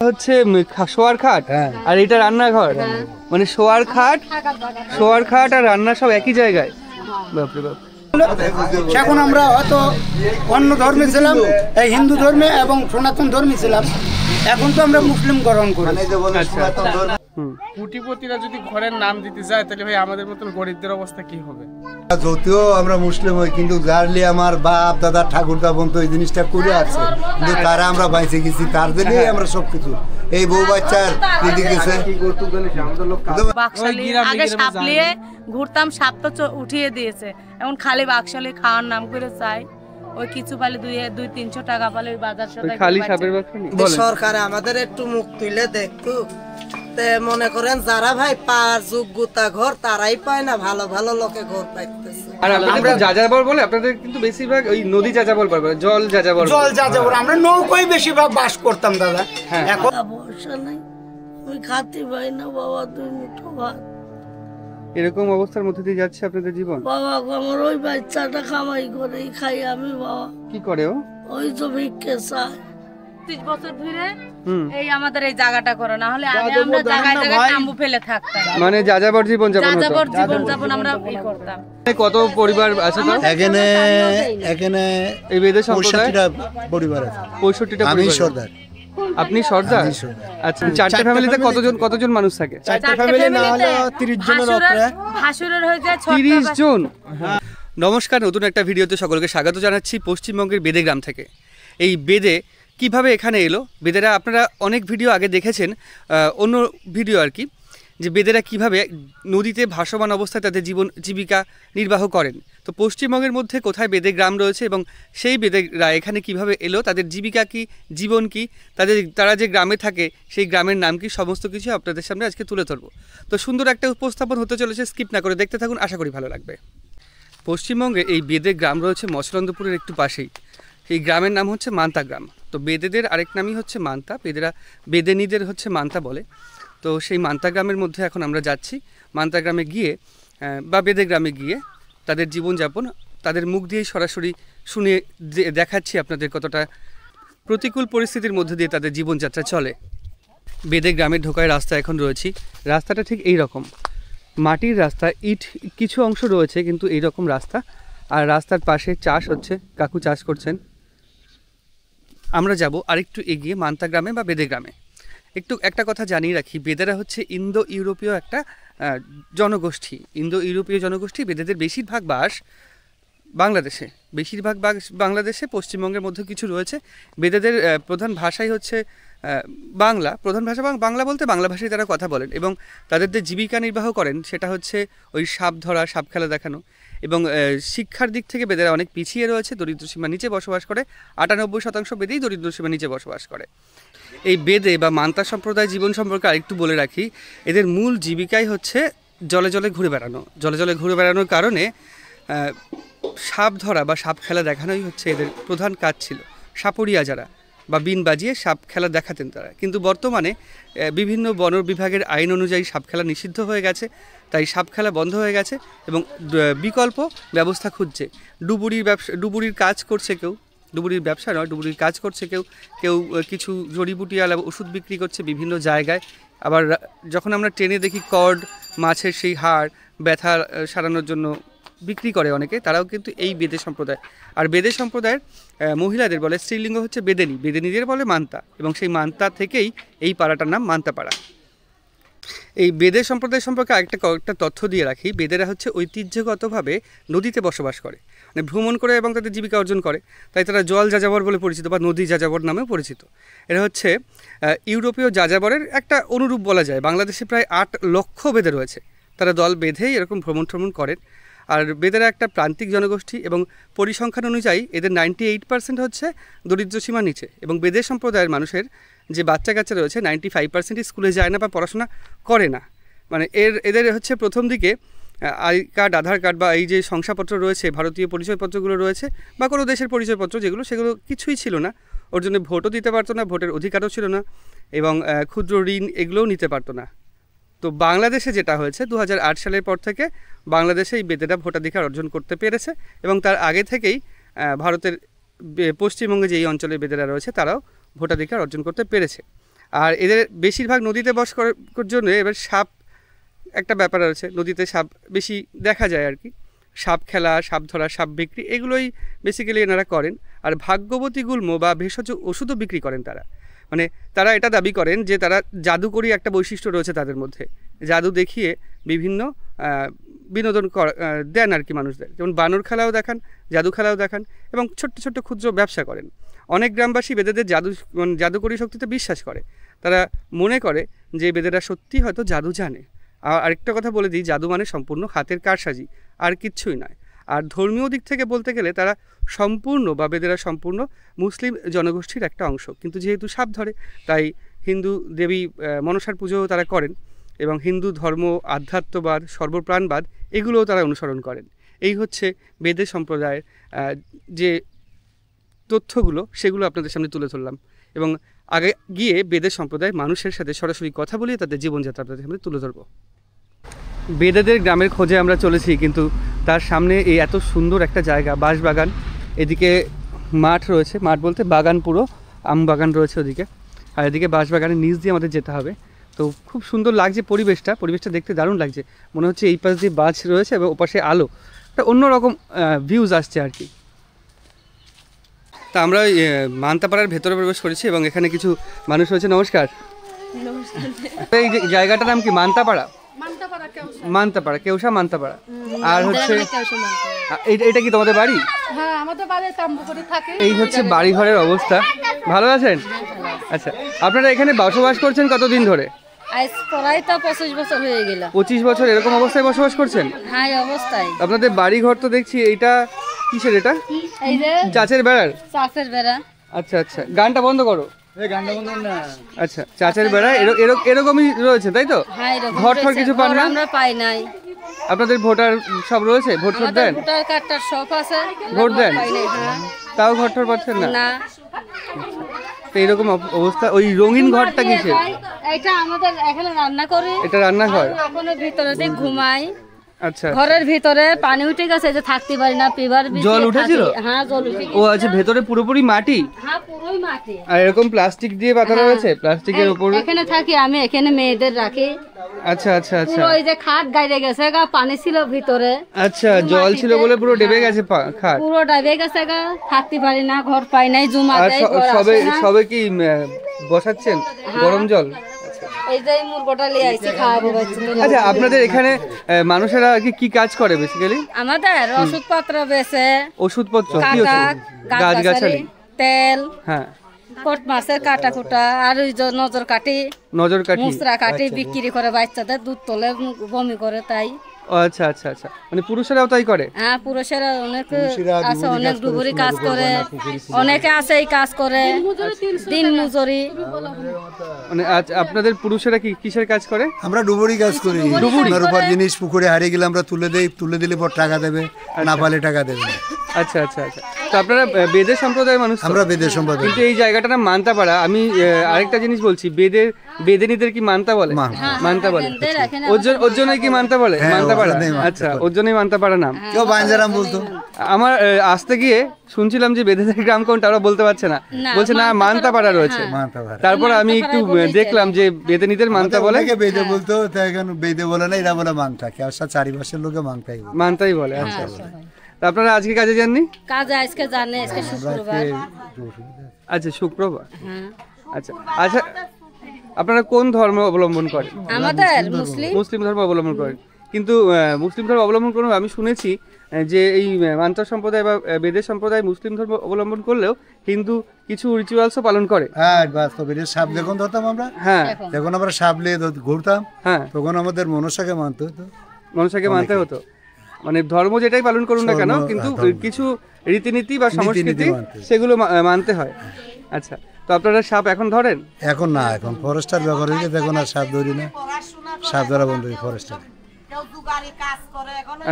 হচ্ছে শোয়ার খাট আর এটা রান্নাঘর, মানে শোয়ার খাট আর রান্না সব একই জায়গায়। বাপরে বাপ। এখন আমরা হয়তো অন্য ধর্মে ছিলাম, হিন্দু ধর্মে এবং সনাতন ধর্মে ছিলাম, এখন তো আমরা মুসলিম গ্রহণ করি। কোটিপতিরা যদি ঘরের নাম দিতে যায় তাহলে ভাই আমাদের মতন গরিবদের অবস্থা কি হবে? যদিও আমরা মুসলিম হই, কিন্তু জার্লি আমার বাপ দাদা ঠাকুরদা বন্ধু এই জিনিসটা করে আছে, কিন্তু তারা আমরা বাইসে গেছি, তার জন্যই আমরা সবকিছু। এই বউ বাচ্চার দিদি গেছে আগে সাপ নিয়ে ঘুরতাম, সাপ তো উঠিয়ে দিয়েছে, এখন খালি বাক্সালে খাওয়ার নাম করে চাই। ওই কিছু পালে 200-300 টাকা পালে ওই বাজার সদাই খালি সাপের ব্যবসা নেই। সরকার আমাদের একটু মুখ তুলে দেখতো, মনে করেন যারা ভাই পার যোগ্যতা ঘর তারাই পায় না, ভালো ভালো লোকে ঘর পাইতেছে। আর আপনাদের যাযাবর বলে, আপনাদের কিন্তু বেশিরভাগ ওই নদী যাযাবর বলে, জল যাযাবর। আমরা নৌকোয় বেশিরভাগ বাস করতাম দাদা। এখন বর্ষা নাই, ওই খাতে পাই না বাবা, 2 মুঠো ভাত। এরকম অবস্থার মধ্যে দিয়ে যাচ্ছে আপনাদের জীবন। বাবা আমার ওই বাচ্চাটা কামাই করে খাই আমি। বাবা কি করে ও? ওই তো ভিক্ষে চায়। 30 বছর ধরে এই আমাদের এই জায়গাটা করে, না হলে আগে আমরা জায়গায় জায়গায় তাম্বু ফেলে থাকতাম, মানে যাযাবর জীবন যাপন আমরা এই করতাম। কত পরিবার আছে তো এখানে? এখানে এই বেদে সম্প্রদায় 65টা পরিবার আছে। 65টা আমি পরিবার। সর্দার। আপনি সর্দার? আচ্ছা, 4টে ফ্যামিলিতে কতজন মানুষ থাকে? 4টে ফ্যামিলি না হলে 30 জনের উপরে। ভাসুরের হয়ে যায় 30 জন। নমস্কার, নতুন একটা ভিডিওতে সকলকে স্বাগত জানাচ্ছি পশ্চিমবঙ্গের বেদে গ্রাম থেকে। এই বেদে কিভাবে এখানে এলো, বেদেরা আপনারা অনেক ভিডিও আগে দেখেছেন, অন্য ভিডিও আর কি, যে বেদেরা কিভাবে নদীতে ভাসমান অবস্থায় তাদের জীবিকা নির্বাহ করেন। তো পশ্চিমবঙ্গের মধ্যে কোথায় বেদে গ্রাম রয়েছে এবং সেই বেদেরা এখানে কিভাবে এলো, তাদের জীবিকা কি, জীবন কি, তারা যে গ্রামে থাকে সেই গ্রামের নাম কি, সমস্ত কিছু আপনাদের সামনে আজকে তুলে ধরবো। তো সুন্দর একটা উপস্থাপন হতে চলেছে, স্কিপ না করে দেখতে থাকুন, আশা করি ভালো লাগবে। পশ্চিমবঙ্গে এই বেদে গ্রাম রয়েছে মৎস্যরন্ধ্রপুরের একটু পাশেই। এই গ্রামের নাম হচ্ছে মান্তা গ্রাম। তো বেদেদের আরেক নামই হচ্ছে মান্তা, বেদেনীদের হচ্ছে মান্তা বলে। তো সেই মান্তা গ্রামের মধ্যে এখন আমরা যাচ্ছি। মান্তা গ্রামে গিয়ে বা বেদে গ্রামে গিয়ে তাদের জীবনযাপন তাদের মুখ দিয়েই সরাসরি শুনে দেখাচ্ছি আপনাদের কতটা প্রতিকূল পরিস্থিতির মধ্যে দিয়ে তাদের জীবনযাত্রা চলে। বেদে গ্রামের ঢোকায় রাস্তা এখন রয়েছি। রাস্তাটা ঠিক এই রকম, মাটির রাস্তা, ইট কিছু অংশ রয়েছে, কিন্তু এই রকম রাস্তা। আর রাস্তার পাশে চাষ হচ্ছে, কাকু চাষ করছেন। আমরা যাব আরেকটু এগিয়ে মান্তা গ্রামে বা বেদে গ্রামে। একটা কথা জানিয়ে রাখি, বেদেরা হচ্ছে ইন্দো ইউরোপীয় একটা জনগোষ্ঠী। ইন্দো ইউরোপীয় জনগোষ্ঠী। বেদেদের বেশিরভাগ বাস বাংলাদেশে, বাংলাদেশে, পশ্চিমবঙ্গের মধ্যে কিছু রয়েছে। বেদেদের প্রধান ভাষাই হচ্ছে বাংলা। প্রধান ভাষা বাংলা বলতে বাংলা ভাষায় তারা কথা বলেন এবং তাদের যে জীবিকা নির্বাহ করেন সেটা হচ্ছে ওই সাপ ধরা, সাপ খেলা দেখানো। এবং শিক্ষার দিক থেকে বেদেরা অনেক পিছিয়ে রয়েছে, দরিদ্রসীমার নিচে বসবাস করে। 98% বেদেই দরিদ্রসীমার নিচে বসবাস করে। এই বেদে বা মান্তা সম্প্রদায় জীবন সম্পর্কে আরেকটু বলে রাখি, এদের মূল জীবিকাই হচ্ছে জলে জলে ঘুরে বেড়ানো। জলে জলে ঘুরে বেড়ানোর কারণে সাপ ধরা বা সাপ খেলা দেখানোই হচ্ছে এদের প্রধান কাজ ছিল। সাপড়িয়া যারা বা বিন বাজিয়ে সাপ খেলা দেখাতেন তারা। কিন্তু বর্তমানে বিভিন্ন বন বিভাগের আইন অনুযায়ী সাপ খেলা নিষিদ্ধ হয়ে গেছে, তাই সাপ খেলা বন্ধ হয়ে গেছে এবং বিকল্প ব্যবস্থা খুঁজছে। ডুবুরির কাজ করছে কেউ, ডুবুরির ব্যবসা নয়, ডুবুরির কাজ করছে কেউ কিছু জড়িবুটিওয়ালা ওষুধ বিক্রি করছে বিভিন্ন জায়গায়। আবার যখন আমরা ট্রেনে দেখি কর্ড, মাছের সেই হাড়, ব্যথা সারানোর জন্য বিক্রি করে অনেকে, তারাও কিন্তু এই বেদে সম্প্রদায়। আর বেদে সম্প্রদায়ের মহিলাদের বলে স্ত্রীলিঙ্গ হচ্ছে বেদেনী, বেদেনীদের বলে মান্তা, এবং সেই মান্তা থেকেই এই পাড়াটার নাম মান্তাপাড়া। এই বেদে সম্প্রদায় সম্পর্কে কয়েকটা তথ্য দিয়ে রাখি। বেদেরা হচ্ছে ঐতিহ্যগতভাবে নদীতে বসবাস করে, মানে ভ্রমণ করে এবং তাদের জীবিকা অর্জন করে, তাই তারা জল যাযাবর বলে পরিচিত বা নদী যাযাবর নামেও পরিচিত। এরা হচ্ছে ইউরোপীয় যাযাবরের একটা অনুরূপ বলা যায়। বাংলাদেশে প্রায় 8 লক্ষ বেদে রয়েছে, তারা দল বেঁধেই এরকম ভ্রমণ করেন। আর বেদেরা একটা প্রান্তিক জনগোষ্ঠী এবং পরিসংখ্যান অনুযায়ী এদের 98% হচ্ছে দরিদ্রসীমার নিচে। এবং বেদে সম্প্রদায়ের মানুষের যে বাচ্চা কাচ্চা রয়েছে 95% স্কুলে যায় না বা পড়াশোনা করে না। মানে এদের হচ্ছে প্রথম দিকে আই কার্ড, আধার কার্ড বা এই যে শংসাপত্র রয়েছে, ভারতীয় পরিচয়পত্রগুলো রয়েছে বা কোনো দেশের পরিচয়পত্র সেগুলো কিছুই ছিল না। ওর জন্য ভোটও দিতে পারতো না, ভোটের অধিকারও ছিল না, এবং ক্ষুদ্র ঋণ এগুলোও নিতে পারতো না। তো বাংলাদেশে যেটা হয়েছে 2008 সালের পর থেকে বাংলাদেশে এই বেদেরা ভোটাধিকার অর্জন করতে পেরেছে, এবং তার আগে থেকেই ভারতের পশ্চিমবঙ্গে যে এই অঞ্চলে বেদেরা রয়েছে তারাও ভোটাধিকার অর্জন করতে পেরেছে। আর এদের বেশিরভাগ নদীতে বস করার জন্য এবার সাপ একটা ব্যাপার আছে, নদীতে সাপ বেশি দেখা যায় আর কি। সাপ খেলা, সাপ ধরা, সাপ বিক্রি এগুলোই বেসিক্যালি এনারা করেন। আর ভাগ্যবতী গুল্ম বা ভেষজ ওষুধও বিক্রি করেন তারা। মানে তারা এটা দাবি করেন যে তারা জাদুকরী একটা বৈশিষ্ট্য রয়েছে তাদের মধ্যে, জাদু দেখিয়ে বিভিন্ন বিনোদন দেন আর কি মানুষদের। যেমন বানর খেলাও দেখান, জাদু খেলাও দেখান এবং ছোট্ট ছোট্ট ক্ষুদ্র ব্যবসা করেন। অনেক গ্রামবাসী বেদেদের জাদুকরী শক্তিতে বিশ্বাস করে। তারা মনে করে যে বেদেরা সত্যি হয়তো জাদু জানে। আরেকটা কথা বলে দিই, জাদু মানে সম্পূর্ণ হাতের কারসাজি, আর কিচ্ছুই নয়। আর ধর্মীয় দিক থেকে বলতে গেলে তারা সম্পূর্ণ বা বেদেরা সম্পূর্ণ মুসলিম জনগোষ্ঠীর একটা অংশ। কিন্তু যেহেতু সাপ ধরে তাই হিন্দু দেবী মনসার পুজোও তারা করেন এবং হিন্দু ধর্ম, আধ্যাত্মবাদ, সর্বপ্রাণবাদ এগুলোও তারা অনুসরণ করেন। এই হচ্ছে বেদের সম্প্রদায়ের যে তথ্যগুলো সেগুলো আপনাদের সামনে তুলে ধরলাম এবং আগে গিয়ে বেদের সম্প্রদায়ের মানুষের সাথে সরাসরি কথা বলিয়ে তাদের জীবনযাত্রা আপনাদের সামনে তুলে ধরবো। বেদেদের গ্রামের খোঁজে আমরা চলেছি, কিন্তু তার সামনে এই এত সুন্দর একটা জায়গা, বাঁশবাগান, এদিকে মাঠ রয়েছে, মাঠ বলতে বাগান, পুরো আম বাগান রয়েছে ওদিকে, আর এদিকে বাঁশবাগানের নিচ দিয়ে আমাদের যেতে হবে। তো খুব সুন্দর লাগছে পরিবেশটা দেখতে দারুণ লাগছে। মনে হচ্ছে এই পাশ দিয়ে বাঁশ রয়েছে এবং ওপাশে আলো, একটা অন্যরকম ভিউজ আসছে আর কি। তা আমরা ওই মান্তাপাড়ার ভেতরে প্রবেশ করেছি এবং এখানে কিছু মানুষ রয়েছে। নমস্কার। এই জায়গাটার নাম কি? মান্তাপাড়া, মান্তাপাড়া, কেউসা মান্তাপাড়া। আর হচ্ছে এটা কি তোমাদের বাড়ি? হ্যাঁ, আমাদের বাড়ি তাম্বুকরি থাকে। এই হচ্ছে বাড়ি ঘরের অবস্থা। ভালো আছেন? আচ্ছা, আপনারা এখানে বসবাস করছেন কতদিন ধরে? আজ প্রায় তো 25 বছর হয়ে গেল। 25 বছর এরকম অবস্থায় বসবাস করছেন? হ্যাঁ, অবস্থায়। আপনাদের বাড়ি ঘর তো দেখছি, এইটা কিসের? এটা এই যে চাচের বেড়ার? চাষের বেড়া। আচ্ছা আচ্ছা, গানটা বন্ধ করো। গানটা বন্ধ না। আচ্ছা, চাচের বেড়া এরকমই রয়েছে তাই তো? হ্যাঁ, এরকম। ঘর ঠর কিছু পান না? আমরা পাই নাই। আপনাদের ভোটার সব রয়েছে? ভোট দেন? ভোটার কার্ডটার সব আছে। ভোট দেন? পাই নাই। হ্যাঁ, তাও ঘর ঠর পাচ্ছেন না? না। তো এইরকম অবস্থা। ওই রঙিন ঘরটা কিসের? এটা আমাদের এখানে রান্না করি। এটা রান্নাঘর? ওখানে ভিতরে দিয়ে ঘুমাই। আচ্ছা, ঘরের ভিতরে পানি উঠে গেছে, যে থাকতে পারি না, পিবার জল উঠেছিল? হ্যাঁ, জল উঠে গেছে। ও আচ্ছা, ভেতরে পুরোপুরি মাটি? হ্যাঁ, পুরোই মাটি। আর এরকম প্লাস্টিক দিয়ে বাঁধানো রয়েছে, প্লাস্টিকের উপর? এখানে থাকি আমি, এখানে মেয়েদের রাখি। আচ্ছা আচ্ছা আচ্ছা। পুরো এই যে খাট গাইড়ে গেছে গা, পানি ছিল ভিতরে। আচ্ছা, জল ছিল বলে পুরো ডেবে গেছে খাট? পুরো ডেবে গেছে গা, থাকতে পারি না, ঘর পাই নাই, জুমা আর দেয়, ঘর আসে না। সবে কি বসাচ্ছেন গরম জল? এই যে মুরগোটা লিয়ে আইছি খাওয়াবো বাচ্চা। আচ্ছা, আপনাদের এখানে মানুষেরা কি কাজ করে বেসিক্যালি? আমাদের ওষুধপত্র বেচে। ওষুধপত্র? কি কাটা, ওষুধ? গাছগাছালি, তেল, হ্যাঁ, কোট মাছের কাটা কুটা, আর ওই যে নজর কাটি, মুসরা কাটি বিক্রি করে, বাচ্চাদের দুধ তোলে, বমি করে, তাই। আচ্ছা আচ্ছা আচ্ছা, মানে পুরুষেরাও তাই করে? হ্যাঁ, পুরুষেরা অনেক আছে, অনেক ডুবুরি কাজ করে, অনেকে আছে এই কাজ করে, দিন মজুরি। মানে আপনাদের পুরুষেরা কিসের কাজ করে? আমরা ডুবুরি কাজ করি। ডুবুরির উপর জিনিস পুকুরে হারিয়ে গেলে আমরা তুলে দিলে পর টাকা দেবে, না পালে টাকা দেবে না। আচ্ছা আচ্ছা আচ্ছা। তো আপনারা বেদের সম্প্রদায়ের মানুষ? আমরা বেদের সম্প্রদায়। কিন্তু এই জায়গাটার নাম মান্তাপাড়া। আমি আরেকটা জিনিস বলছি, বেদেনীদের কি মান্তা বলে? মান্তা বলে। ওর জন্যই কি মান্তা বলে? মান্তাপাড়া। আচ্ছা, ওর জন্যই মান্তাপাড়া নাম। কেউ বাঞ্জারাম বলতো। আমার আসতে গিয়ে শুনছিলাম যে বেদেদের গ্রাম কোনটা, ওরা বলতে পারছে না, বলছে না মান্তাপাড়া রয়েছে। তারপর আমি একটু দেখলাম যে বেদেনীদের মান্তা বলে। বেদে বলতো, এখন বেদে বলে না, এরা বলে মান্তা। কেউ চারিপাশের লোকে মান্তাই বলে। আচ্ছা, তা আপনারা আজকে কাজে যাননি? কাজে আজকে জানে, আজকে শুক্রবার। আচ্ছা, শুক্রবার। আচ্ছা আচ্ছা, আপনারা কোন ধর্ম অবলম্বন করেন? আমাদের মুসলিম ধর্ম অবলম্বন করেন। কিন্তু মুসলিম ধর্ম অবলম্বন করলেও আমি শুনেছি যে এই মান্তা সম্প্রদায় বা বেদের সম্প্রদায় মুসলিম ধর্ম অবলম্বন করলেও হিন্দু কিছু রিচুয়ালসও পালন করে। হ্যাঁ, বাস্তবে সাপ যখন ধরতাম আমরা, হ্যাঁ, যখন আমরা সাপ নিয়ে ঘুরতাম, হ্যাঁ, তখন আমাদের মনসাকে মানতে হতো। মনসাকে মানতে হতো, মানে ধর্ম যেটাই পালন করুন না কেন, কিন্তু কিছু রীতিনীতি বা সংস্কৃতি সেগুলো মানতে হয়। আচ্ছা, তো আপনারা সাপ এখন ধরেন? এখন না, এখন ফরেস্টার ব্যবহার হয়ে গেছে, এখন আর সাপ ধরি না, সাপ ধরা বন্ধ হয়ে ফরেস্টার।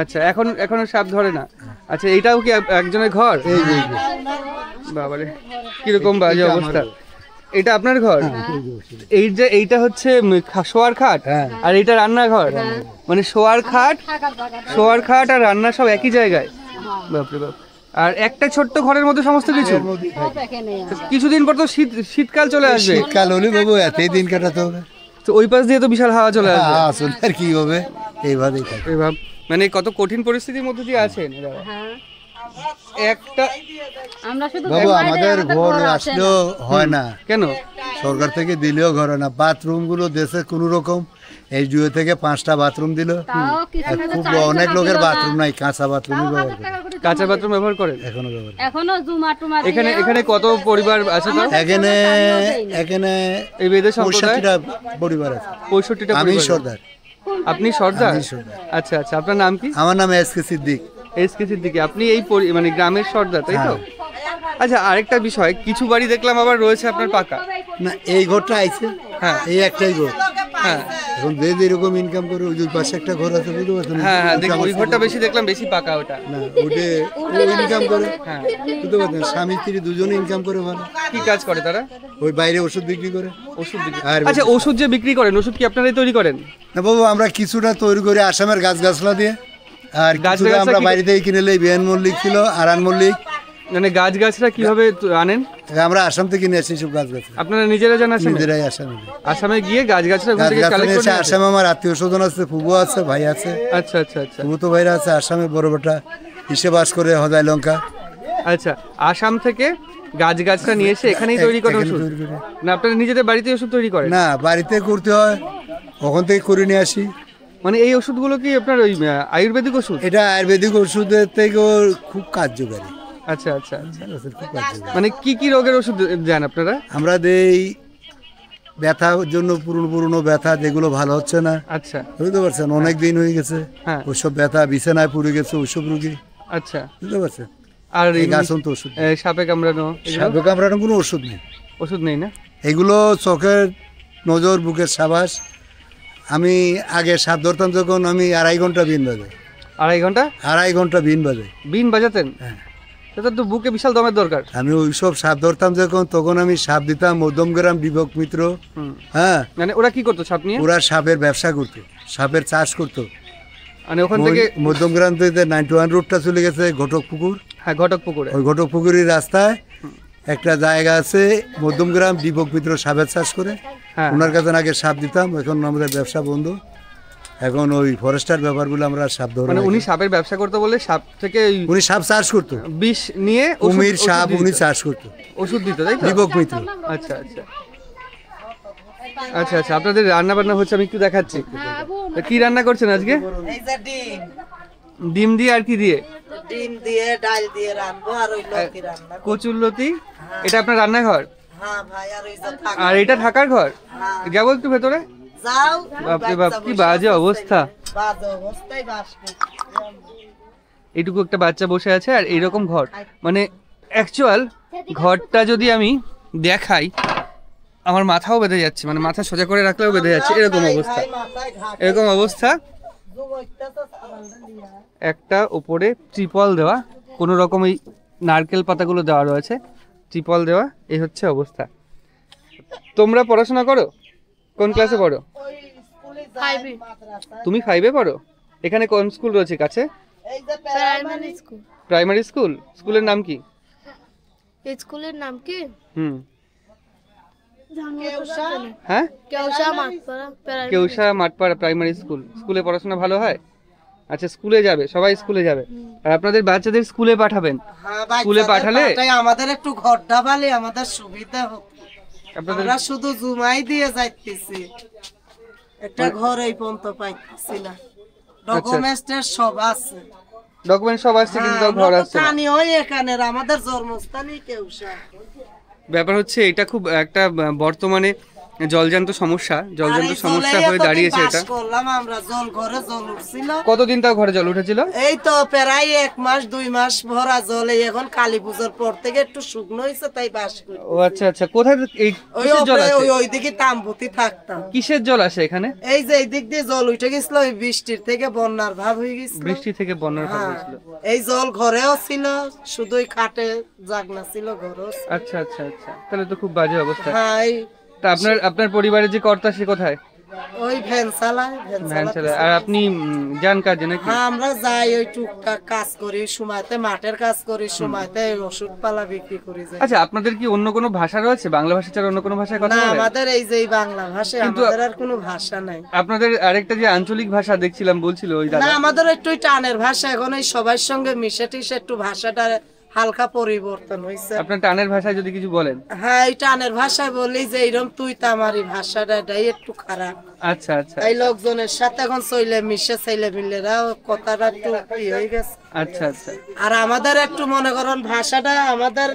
আচ্ছা, এখন সাপ ধরে না। আচ্ছা, এইটাও কি একজনের ঘর? বাবারে, কিরকম বাজে অবস্থা। এটা আপনার ঘর? এইটা হচ্ছে শোয়ার খাট আর এইটা রান্নাঘর, মানে শোয়ার খাট আর রান্না সব একই জায়গায়? বাপরে বাপ, আর একটা ছোট্ট ঘরের মধ্যে সমস্ত কিছু? এর মধ্যেই থাকি। কিছুদিন পর তো শীতকাল চলে আসবে, শীতকাল হলে বাবু এতই দিন কাটাতে হবে। তো ওই পাশ দিয়ে তো বিশাল হাওয়া চলে আসবে। হ্যাঁ, আসলে আর কি হবে, এইভাবেই থাকি। মানে কত কঠিন পরিস্থিতির মধ্যে দিয়ে আছেন এরা। একটা আমরা শুধু বাবু বাইরে আমাদের ঘর আছে আসলেও হয় না, কেন? সরকার থেকে দিলেও ঘর হয় না। বাথরুম গুলো দেশে কোনো রকম এই জুয়ে থেকে 5টা বাথরুম দিল, তাও কিছু আর খুব অনেক লোকের বাথরুম নাই, কাঁচা বাথরুমই ব্যবহার করে, কাঁচা বাথরুম ব্যবহার করেন এখনো ব্যবহার করে। এখনো জুমা টুমা এখানে এখানে কত পরিবার আছে তো? এখানে এখানে এই বেদে সম্প্রদায় 65টা পরিবার আছে। 65টা আমি পরিবার। সর্দার। আপনি সর্দার? আমি সর্দার। আচ্ছা আচ্ছা, আপনার নাম কি? আমার নাম S K Siddique. SK Siddiqui. আপনি এই মানে গ্রামের সর্দার, তাই তো? আচ্ছা, আরেকটা বিষয়, কিছু বাড়ি দেখলাম আবার রয়েছে আপনার পাকা। না, এই ঘরটা আইছে, হ্যাঁ এই একটাই ঘর। হ্যাঁ এখন যে যেরকম ইনকাম করে ওই দুই পাশে একটা ঘর আছে, বুঝতে পারছেন? হ্যাঁ হ্যাঁ, দেখুন ওই ঘরটা বেশি দেখলাম, বেশি পাকা ওটা। না, ওটা ও ইনকাম করে, হ্যাঁ, বুঝতে পারছেন? স্বামী স্ত্রী দুজনে ইনকাম করে ভালো। কি কাজ করে তারা? ওই বাইরে ওষুধ বিক্রি করে। ওষুধ বিক্রি। আর আচ্ছা, ওষুধ যে বিক্রি করেন, ওষুধ কি আপনারাই তৈরি করেন? না বাবু, আমরা কিছুটা তৈরি করি আসামের গাছগাছলা দিয়ে, আর গাছ কিছুটা গাছলা আমরা কি- বাইরে থেকে কিনে নেই। বিয়ান মল্লিক ছিল, আরান মল্লিক, মানে গাছরা কিভাবে আনেন? আমরা আসাম থেকে নিয়ে আসি সব গাছগাছলা, আপনারা নিজেরা জান আসামে? নিজেরাই আসামে। আসামে গিয়ে গাছরা ওখান থেকে গাছগাছলা কালেক্ট নিয়ে করে এসে নিয়ে আসেন? আসামে আমার আত্মীয় স্বজন আছে, ফুবু আছে, ভাই আছে, আচ্ছা আচ্ছা আচ্ছা ফুবু তো ভাইরা আছে আসামে, বড় বেটা হিসেবে বাস করে হদাই লঙ্কা। আচ্ছা, আসাম থেকে গাছরা নিয়ে এসে এখানেই তৈরি করেন এখানে ওষুধ? তৈরি করি। না, আপনারা নিজেদের বাড়িতে ওষুধ তৈরি করেন? না, বাড়িতে করতে হয়, ওখান থেকে করে নিয়ে আসি। মানে এই ওষুধগুলো কি আপনার ওই আয়ুর্বেদিক ওষুধ? এটা আয়ুর্বেদিক ওষুধের থেকেও খুব কার্যকারী, আচ্ছা আচ্ছা আচ্ছা। খুব কার্যকারী। মানে কি কি রোগের ওষুধ দেন আপনারা? আমরা দেই ব্যথার জন্য, পুরনো ব্যথা যেগুলো ভালো হচ্ছে না, আচ্ছা বুঝতে পারছেন? অনেক দিন হয়ে গেছে, হ্যাঁ। ওইসব ব্যথা বিছানায় পড়ে গেছে, ওইসব রুগী, আচ্ছা। বুঝতে পারছেন? আর এই গাছন তো ওষুধ, সাপে কামড়ানো এগুলো? সাপে কামড়ানোর কোনো ওষুধ নেই, ওষুধ নেই না? এগুলো চোখের নজর, বুকের সাবাস। আমি আগে সাপ ধরতাম যখন, আমি 2.5 ঘন্টা বিন বাজে, 2.5 ঘন্টা 2.5 ঘন্টা বিন বাজে। বিন বাজাতেন? হ্যাঁ। সেটা তো বুকে বিশাল দমের দরকার। আমি ওইসব সাপ ধরতাম যখন, তখন আমি সাপ দিতাম মধ্যমগ্রাম বিভক মিত্র। হ্যাঁ, মানে ওরা কি করতো সাপ নিয়ে? ওরা সাপের ব্যবসা করতো, সাপের চাষ করতো। মানে ওখান থেকে মধ্যমগ্রাম থেকে 91 রোডটা চলে গেছে ঘটক পুকুর। হ্যাঁ, ঘটক পুকুরে। ওই ঘটক পুকুরের রাস্তায় একটা জায়গা আছে, মধ্যমগ্রাম দীপক মিত্র সাপের চাষ করে। হ্যাঁ। ওনার কাছে আগে সাপ দিতাম, এখন আমাদের ব্যবসা বন্ধ। এখন ওই ফরেস্টার ব্যাপারগুলো আমরা সাপ ধরে। মানে উনি সাপের ব্যবসা করতে বলে সাপ থেকে উনি সাপ চাষ করতো, বিষ নিয়ে কুমির সাপ উনি চাষ করতো, ওষুধ দিত, তাই তো? দীপক মিত্র। আচ্ছা আচ্ছা আচ্ছা আচ্ছা। আপনাদের রান্না বান্না হচ্ছে, আমি একটু দেখাচ্ছি। তা কি রান্না করছেন আজকে? এই যে ডিম, ডিম দিয়ে আর কি দিয়ে? ডিম দিয়ে ডাল দিয়ে রান্নবো, আর ওই লতি রান্না করবো। কচুরলতি। এটা আপনার রান্নাঘর? হ্যাঁ ভাই, আর ওই যে থাক। আর এটা থাকার ঘর? হ্যাঁ। যাবো একটু ভেতরে? যাও। বাপরে বাপ, কি বাজে অবস্থা। বাজে অবস্থায় বাস করছি। এইটুকু একটা বাচ্চা বসে আছে আর এইরকম ঘর। মানে অ্যাকচুয়াল ঘরটা যদি আমি দেখাই, আমার মাথাও বেঁধে যাচ্ছে, মানে মাথা সোজা করে রাখলেও বেঁধে যাচ্ছে, এরকম অবস্থা। এরকম অবস্থা। একটা ওপরে ত্রিপল দেওয়া, কোনো রকম এই নারকেল পাতাগুলো দেওয়া রয়েছে, ত্রিপল দেওয়া, এই হচ্ছে অবস্থা। তোমরা পড়াশোনা করো? কোন ক্লাসে পড়ো? তুমি 5-এ পড়ো? এখানে কোন স্কুল রয়েছে কাছে? এই যে প্রাইমারি স্কুল। Primary school. স্কুলের নাম কি? স্কুলের নাম কি? হ্যাঁ, Keusa Mathpara primary. Keusa Mathpara primary school. স্কুলে পড়াশোনা ভালো হয়? আচ্ছা, স্কুলে যাবে, সবাই স্কুলে যাবে। আর আপনাদের বাচ্চাদের স্কুলে পাঠাবেন? হ্যাঁ, স্কুলে পাঠালে আমাদের একটু ঘরটা ভালো, আমাদের সুবিধা হতো। আপনাদের আমরা শুধু জুমাই দিয়ে যাইতেছি, একটা ঘর এই পর্যন্ত পাইতেছি না। ডকুমেন্টস সব আছে, ডকুমেন্ট সব আসছে, কিন্তু তাও ঘর আসছে না। স্থানীয় ওই এখানের আমাদের জন্মস্থানই কেউসা। ব্যাপার হচ্ছে এটা খুব একটা বর্তমানে জলজান্ত সমস্যা, হয়ে দাঁড়িয়েছে এটা। করলাম আমরা, জল ঘরে জল উঠছিল। কতদিন তাও ঘরে জল উঠেছিল? এই তো প্রায় 1 মাস 2 মাস ভরা জল। এই এখন কালী পুজোর পর থেকে একটু শুকনো হয়েছে, তাই বাস করি। ও আচ্ছা আচ্ছা। কোথায় এই কিসের জল আসে? ওইদিকে তাম্বুতি থাকতাম। কিসের জল আসে এখানে? এই যে এই দিক দিয়ে জল উঠে গেছিল, ওই বৃষ্টির থেকে বন্যার ভাব হয়ে গেছিল। বৃষ্টি থেকে বন্যার ভাব হয়েছিল। এই জল ঘরেও ছিল, শুধুই খাটে জাগনা ছিল ঘরও। আচ্ছা আচ্ছা আচ্ছা, তাহলে তো খুব বাজে অবস্থা। হ্যাঁ, তা আপনার পরিবারের যে কর্তা, সে কোথায়? ওই ভ্যান চালায় ভ্যান চালায়। আর আপনি যান কাজে নাকি? হ্যাঁ, আমরা যাই ওই টুকটাক কাজ করি, সময়তে মাঠের কাজ করি, সময়তে ওষুধ পালা বিক্রি করি যাই। আচ্ছা, আপনাদের কি অন্য কোনো ভাষা রয়েছে? বাংলা ভাষা ছাড়া অন্য কোনো ভাষায় কথা না, বলেন? আমাদের এই যে বাংলা ভাষা, আমাদের আর কোনো ভাষা নাই। আপনাদের আরেকটা যে আঞ্চলিক ভাষা দেখছিলাম বলছিল ওই না, দাদা। আমাদের একটু টানের ভাষা, এখন এই সবার সঙ্গে মিশে টিশে একটু ভাষাটা হালকা পরিবর্তন হয়েছে। আপনার টানের ভাষায় যদি কিছু বলেন। হ্যাঁ, এই টানের ভাষায় বলি যে এইরকম তুই তামারি ভাষাটা এটাই একটু খারাপ। আচ্ছা আচ্ছা এই লোকজনের সাথে এখন চইলে মিশে ছেলে মিলেরা কথাটা একটু হয়ে গেছে। আচ্ছা আচ্ছা। আর আমাদের একটু মনে করেন ভাষাটা আমাদের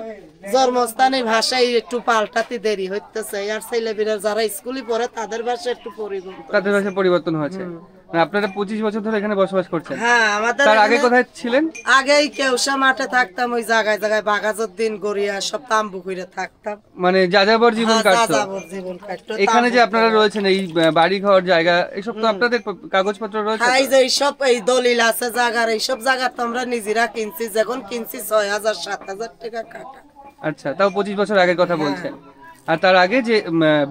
জন্মস্থানীয় ভাষায় একটু পাল্টাতে দেরি হইতেছে। আর ছেলেমেয়েরা যারা স্কুলে পড়ে তাদের ভাষা একটু পরিবর্তন, তাদের ভাষা পরিবর্তন হয়েছে। মানে আপনারা 25 বছর ধরে এখানে বসবাস করছেন? হ্যাঁ, আমাদের তার আগে কোথায় ছিলেন? আগেই কেউসা মাঠে থাকতাম, ওই জায়গায় জায়গায় বাগাজউদ্দিন গড়িয়া সব তাম্বু করে থাকতাম। মানে যাযাবর জীবন হ্যাঁ, কাটতো। যাযাবর জীবন কাটতো। এখানে যে আপনারা রয়েছেন এই বাড়ি ঘর জায়গা এসব তো আপনাদের কাগজপত্র রয়েছে? হ্যাঁ, এই যে এইসব এই দলিল আছে জায়গার, এইসব জায়গা তো আমরা নিজেরা কিনছি। যখন কিনছি 6,000 7,000 টাকা কাটা। আচ্ছা, তাও 25 বছর আগের কথা বলছেন। আর তার আগে যে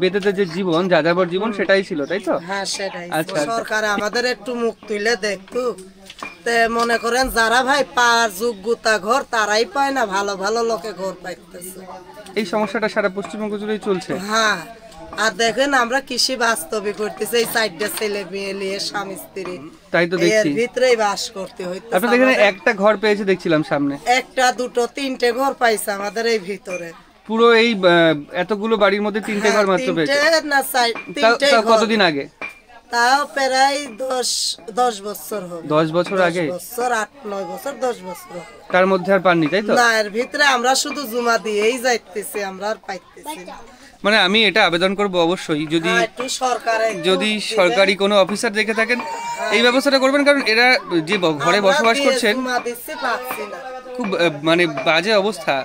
বেদেদের যে জীবন, যাযাবর জীবন, সেটাই ছিল, তাই তো? হ্যাঁ, সেটাই। আচ্ছা, আচ্ছা। সরকার আমাদের একটু মুখ তুলে দেখতো, তে মনে করেন যারা ভাই পার যোগ্যতা ঘর তারাই পায় না, ভালো ভালো লোকে ঘর পাইতেছে। এই সমস্যাটা সারা পশ্চিমবঙ্গ জুড়েই চলছে। হ্যাঁ, আর দেখেন আমরা কৃষি বাস্তবে করতেছি, এই 4টা ছেলে মেয়ে নিয়ে স্বামী স্ত্রী, তাই তো এর দেখছি। ভিতরেই বাস করতে হইতেছে। আপনাদের এখানে একটা ঘর পেয়েছে দেখছিলাম সামনে। একটা দুটো তিনটে ঘর পাইছে আমাদের এই ভিতরে। পুরো এই এতগুলো বাড়ির মধ্যে 3টে ঘর মাত্র পেয়েছে? তিনটে না তিনটে তাও ঘর। কতদিন আগে? তাও প্রায় 10 বছর হবে। 10 বছর আগে? 10 বছর, 8-9 বছর, 10 বছর। তার মধ্যে আর পাননি, তাই তো? না, এর ভিতরে আমরা শুধু জমা দিয়েই যাইতেছি, আমরা আর পাইতেছি না। মানে আমি এটা আবেদন করব অবশ্যই, যদি হ্যাঁ, একটু সরকারে যদি সরকারি কোনো অফিসার দেখে থাকেন এই ব্যবস্থাটা করবেন, কারণ এরা যে ঘরে বসবাস করছেন জমা দিচ্ছি, পাচ্ছি না। খুব মানে বাজে অবস্থা।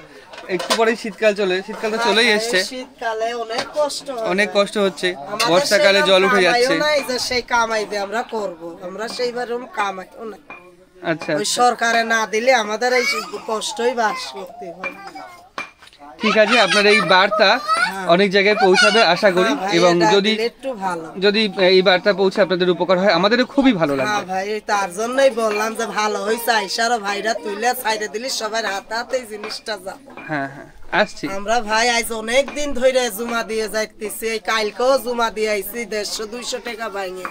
একটু পরেই শীতকাল শীতকাল তো চলেই এসছে। শীতকালে অনেক কষ্ট হয়। অনেক কষ্ট হচ্ছে, আমাদের বর্ষাকালে সেরকম জল উঠে যাচ্ছে। কামাইও নাই যে সেই কামাই দিয়ে আমরা করব, আমরা সেইবারে কামাইও না। আচ্ছা ওই আচ্ছা। সরকারে না দিলে আমাদের এই কষ্টই বাস করতে হয়। ঠিক আছে, আপনার এই বার্তা অনেক জায়গায় পৌঁছাবে আশা করি, হ্যাঁ ভাই, এবং এটা যদি দিলে একটু ভালো। যদি এই বার্তা পৌঁছে আপনাদের উপকার হয় আমাদেরও খুবই ভালো লাগবে। হ্যাঁ ভাই, তার জন্যই বললাম যে ভালো হয়েছে, আইসারও ভাইরা তুলে সাইডে দিলি সবার হাতে হাতে এই জিনিসটা যা। হ্যাঁ হ্যাঁ, আসছি। আমরা ভাই আজ অনেক দিন ধরে জমা দিয়ে যাইতেছি, এই কালকেও জমা দিয়ে আইছি 150-200 টাকা ভাঙে।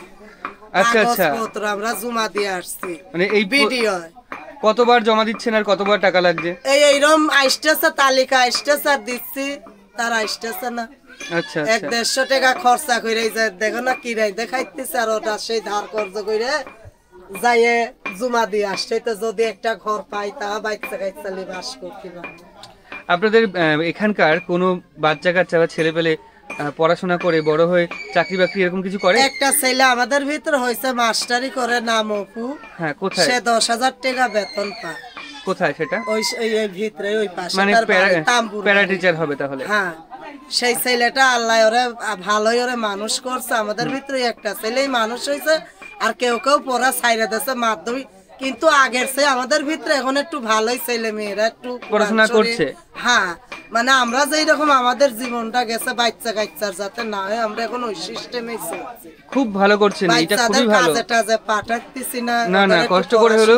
আচ্ছা আচ্ছা, কাগজপত্র আমরা জমা দিয়ে আসছি। মানে এই ভিডিও কতবার জমা দিচ্ছেন আর কতবার টাকা লাগছে? এইরকম আসতেছে তালিকা, আসতেছে আর দিচ্ছি, তার আসতেছে না। আচ্ছা আচ্ছা। 150 টাকা খরচা করে দেখো না কিরাই দেখাইতেছে, আর ওটা সেই ধার কর্জ করে যাইয়ে জমা দিয়ে আসছে। তো যদি একটা ঘর পাই তা বাচ্চা কাচ্চা নিয়ে বাস করতে পারে। আপনাদের এখানকার কোনো বাচ্চা কাচ্চা বা ছেলে পেলে পড়াশোনা করে বড় হয়ে চাকরি বাকরি এরকম কিছু করে? একটা ছেলে আমাদের ভিতরে হয়েছে, মাস্টারি করে, নাম অপু। হ্যাঁ, কোথায়? সে 10,000 টাকা বেতন পায়। কোথায় সেটা? ওই এই ভিতরে ওই পাশে, মানে তার বাড়ি তাম্বুর। প্যারা টিচার হবে তাহলে? হ্যাঁ, সেই ছেলেটা আল্লাহ ওরে ভালোই ওরে মানুষ করছে। আমাদের ভিতরে একটা ছেলেই মানুষ হয়েছে, আর কেউ কেউ পড়া ছাইরা দিয়েছে মাধ্যমিক। কিন্তু আগের সে আমাদের ভিতরে এখন একটু ভালোই ছেলে মেয়েরা একটু পড়াশোনা করছে। হ্যাঁ, মানে আমরা যেই রকম আমাদের জীবনটা গেছে বাচ্চা কাচ্চার যাতে না হয়, আমরা এখন ওই সিস্টেমেই চলছি। খুব ভালো করছেন, এটা খুবই ভালো। কাজে টাজে পাঠাচ্ছি না, না না, কষ্ট করে হলো।